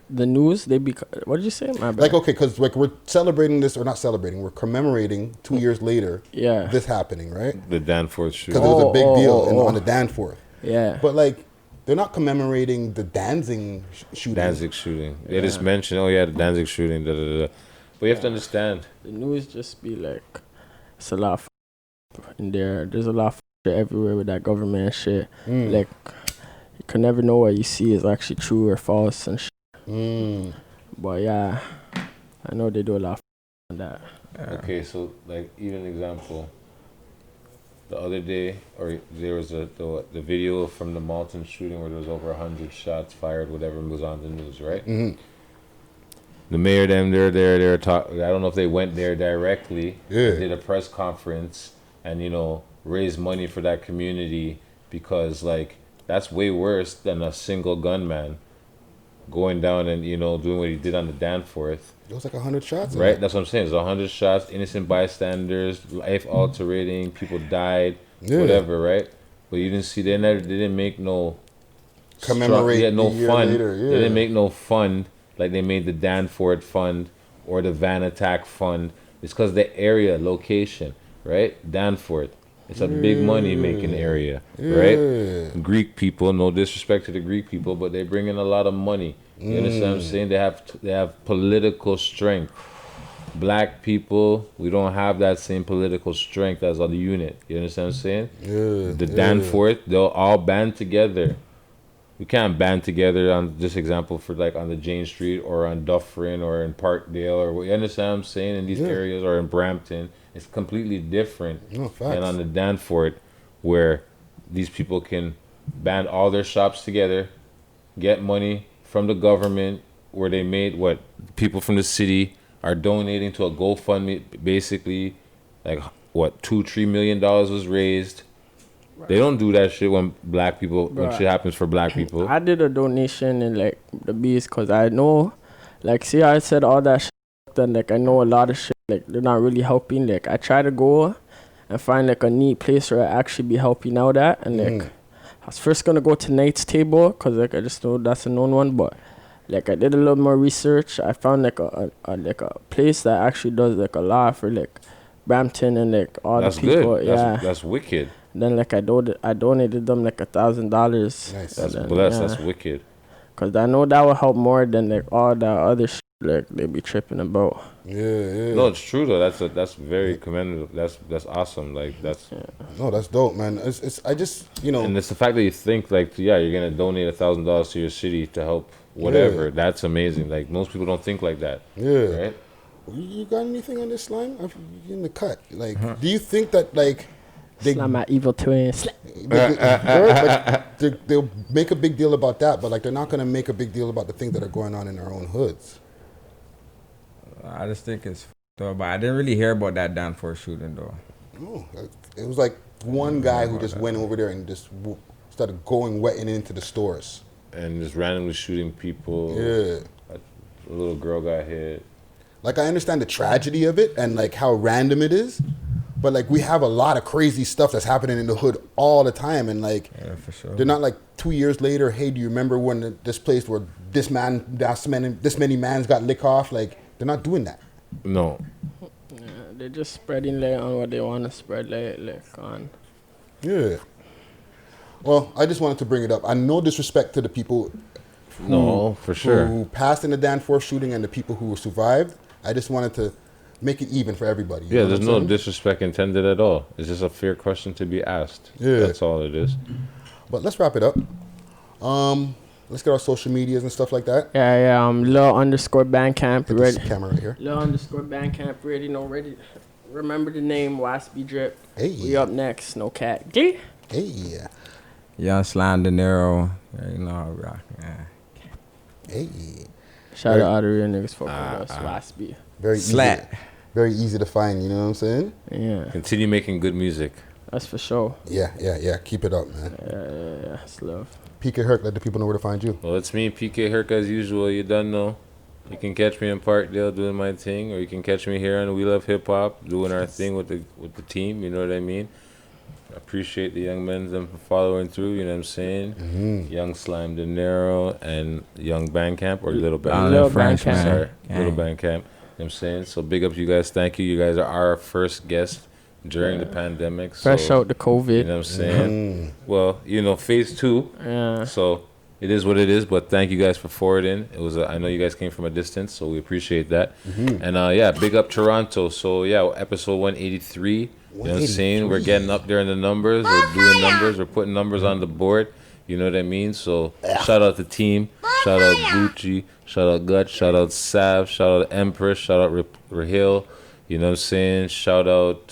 the news, what did you say? My bad. Like, okay, because like we're celebrating this, or not celebrating, we're commemorating 2 years later this happening, right? The Danforth shooting. Because it was a big deal on the Danforth. Yeah. But like, they're not commemorating the Danzig shooting. Danzig shooting. They just mentioned, the Danzig shooting, But you have to understand. The news just be like, it's a lot of in there. There's a lot of shit everywhere with that government shit. Like, you can never know what you see is actually true or false and shit. But yeah, I know they do a lot of on that. Okay, so like, even an example. The other day, or there was the video from the Malton shooting where there was over 100 shots fired, whatever was on the news, right? Mm-hmm. The mayor, they're talking. I don't know if they went there directly. Yeah. Did a press conference and raised money for that community, because like that's way worse than a single gunman going down and doing what he did on the Danforth. It was like 100 shots, right? That's what I'm saying. It's 100 shots, innocent bystanders, life altering, people died, whatever, right? But you didn't see. They didn't make no commemorate. No fund. Later, They didn't make no fund like they made the Danforth fund or the Van Attack fund. It's because the area, location, right? Danforth. It's a big money making area, right? Greek people, no disrespect to the Greek people, but they bring in a lot of money. You understand what I'm saying? They have political strength. Black people, we don't have that same political strength as on the unit. You understand what I'm saying? The Danforth, they'll all band together. We can't band together on this example for like on the Jane Street or on Dufferin or in Parkdale or you understand what I'm saying? In these areas or in Brampton. It's completely different than on the Danforth, where these people can band all their shops together, get money from the government, where they made what people from the city are donating to a GoFundMe. Basically, like what $2-3 million was raised. They don't do that shit when black people, when shit happens for black people. I did a donation in like the Beast because I know, like, see, I said all that shit, and like I know a lot of shit. Like, they're not really helping. Like, I try to go and find like a neat place where I actually be helping out at. And like, I was first gonna go to Knight's Table because like I just know that's a known one. But like I did a little more research. I found like a place that actually does like a lot for like Brampton and like all the people. Good. That's wicked. Then like I donated them like $1,000. Nice. That's blessed. That's wicked. Cause I know that will help more than like all the other shit like they be tripping about. Yeah. No, it's true though. That's very commendable. That's awesome. Like that's. Yeah. No, that's dope, man. It's I just And it's the fact that you think like you're gonna donate $1,000 to your city to help whatever. Yeah. That's amazing. Like most people don't think like that. Yeah. Right. You got anything on this slime? I'm in the cut. Like, do you think that like? Slime my evil twins. They'll make a big deal about that, but like they're not gonna make a big deal about the things that are going on in their own hoods. I just think it's though, but I didn't really hear about that Danforth shooting though. No, it was like one guy who just went over there and just started going wetting into the stores and just randomly shooting people. Yeah, a little girl got hit. Like I understand the tragedy of it and like how random it is. But like we have a lot of crazy stuff that's happening in the hood all the time, and like for sure. They're not like 2 years later. Hey, do you remember when this place where this many mans got lick off? Like they're not doing that. No. Yeah, they're just spreading light on what they want to spread light on. Yeah. Well, I just wanted to bring it up. I no disrespect to the people. For sure. Who passed in the Danforth shooting and the people who survived. I just wanted to make it even for everybody. Yeah, there's no disrespect intended at all. It's just a fair question to be asked. Yeah. That's all it is. But let's wrap it up. Let's get our social medias and stuff like that. Yeah. Lil_bandcamp. Get this camera right here. Lil_bandcamp. Ready. Remember the name, Waspy Drip. Hey. We up next. No cat. Hey. YungSlimeDinero. Yeah, you know how we rock. Yeah. Hey. Shout out to real niggas fucking with us. Waspy. Very easy to find, you know what I'm saying? Yeah. Continue making good music. That's for sure. Yeah. Keep it up, man. Yeah. It's love. PK Herc, let the people know where to find you. Well, it's me, PK Herc, as usual. You done know. You can catch me in Parkdale doing my thing, or you can catch me here on We Love Hip Hop doing our thing with the team. You know what I mean? I appreciate the young men them for following through. You know what I'm saying? Mm-hmm. YungSlimeDinero and LilBandKamp or LilBandKamp. LilBandKamp. Sorry, Gang. LilBandKamp. You know what I'm saying? So big up to you guys. Thank you. You guys are our first guest during the pandemic. Fresh out the COVID. You know what I'm saying? Well, you know, phase 2. Yeah. So it is what it is, but thank you guys for forwarding. It was I know you guys came from a distance, so we appreciate that. Mm-hmm. And big up Toronto. So episode 183. You know what I'm saying? We're getting up there in the numbers. We're doing numbers. We're putting numbers on the board. You know what I mean? So shout out the team. Shout out Guttzy. Shout out Guttz. Shout out Sav. Shout out Empress. Shout out Rahil. You know what I'm saying? Shout out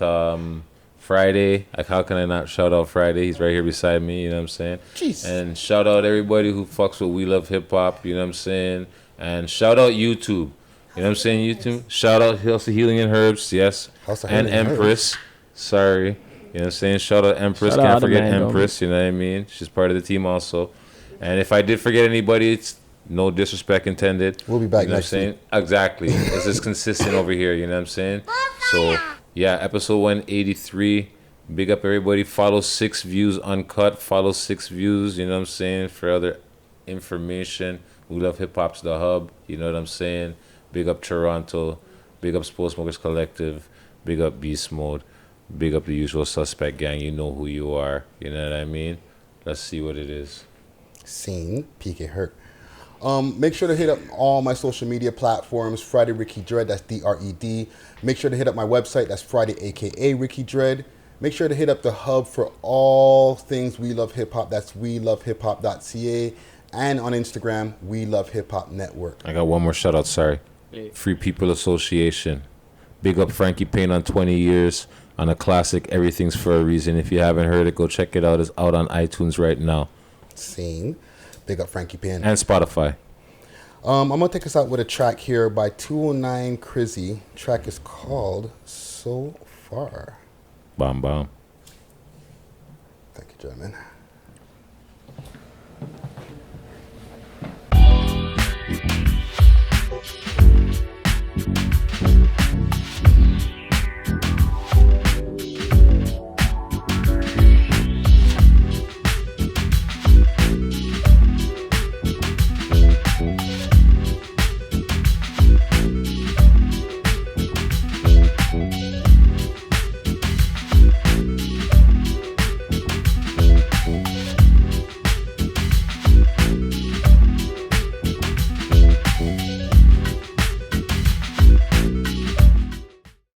Friday. Like, how can I not shout out Friday? He's right here beside me. You know what I'm saying? Jeez. And shout out everybody who fucks with We Love Hip Hop. You know what I'm saying? And shout out YouTube. You know what I'm saying? YouTube. Shout out House of Healing and Hercs. Yes. House of And Healing and Empress. Sorry. You know what I'm saying? Shout out Empress. Shout Can't out forget Amanda. Empress. You know what I mean? She's part of the team also. And if I did forget anybody, it's no disrespect intended. We'll be back you know next what I'm saying? Exactly. It's just consistent over here. You know what I'm saying? So, episode 183. Big up everybody. Follow 6 Views Uncut. Follow 6 Views. You know what I'm saying? For other information. We Love Hip Hop's the hub. You know what I'm saying? Big up Toronto. Big up Sports Smokers Collective. Big up Beast Mode. Big up the Usual Suspect Gang. You know who you are. You know what I mean? Let's see what it is. Scene, PK Herc. Make sure to hit up all my social media platforms. Friday Ricky Dred, that's Dred. Make sure to hit up my website, that's Friday aka Ricky Dred. Make sure to hit up the hub for all things We Love Hip Hop, that's welovehiphop.ca. And on Instagram, We Love Hip Hop Network. I got one more shout out, sorry. Free People Association. Big up Frankie Payne on 20 years on a classic Everything's for a Reason. If you haven't heard it, go check it out. It's out on iTunes right now. Scene. Big up Frankie Payne. And Spotify. I'm going to take us out with a track here by 209 Crizzy. Track is called So Far. Bomb. Thank you, gentlemen.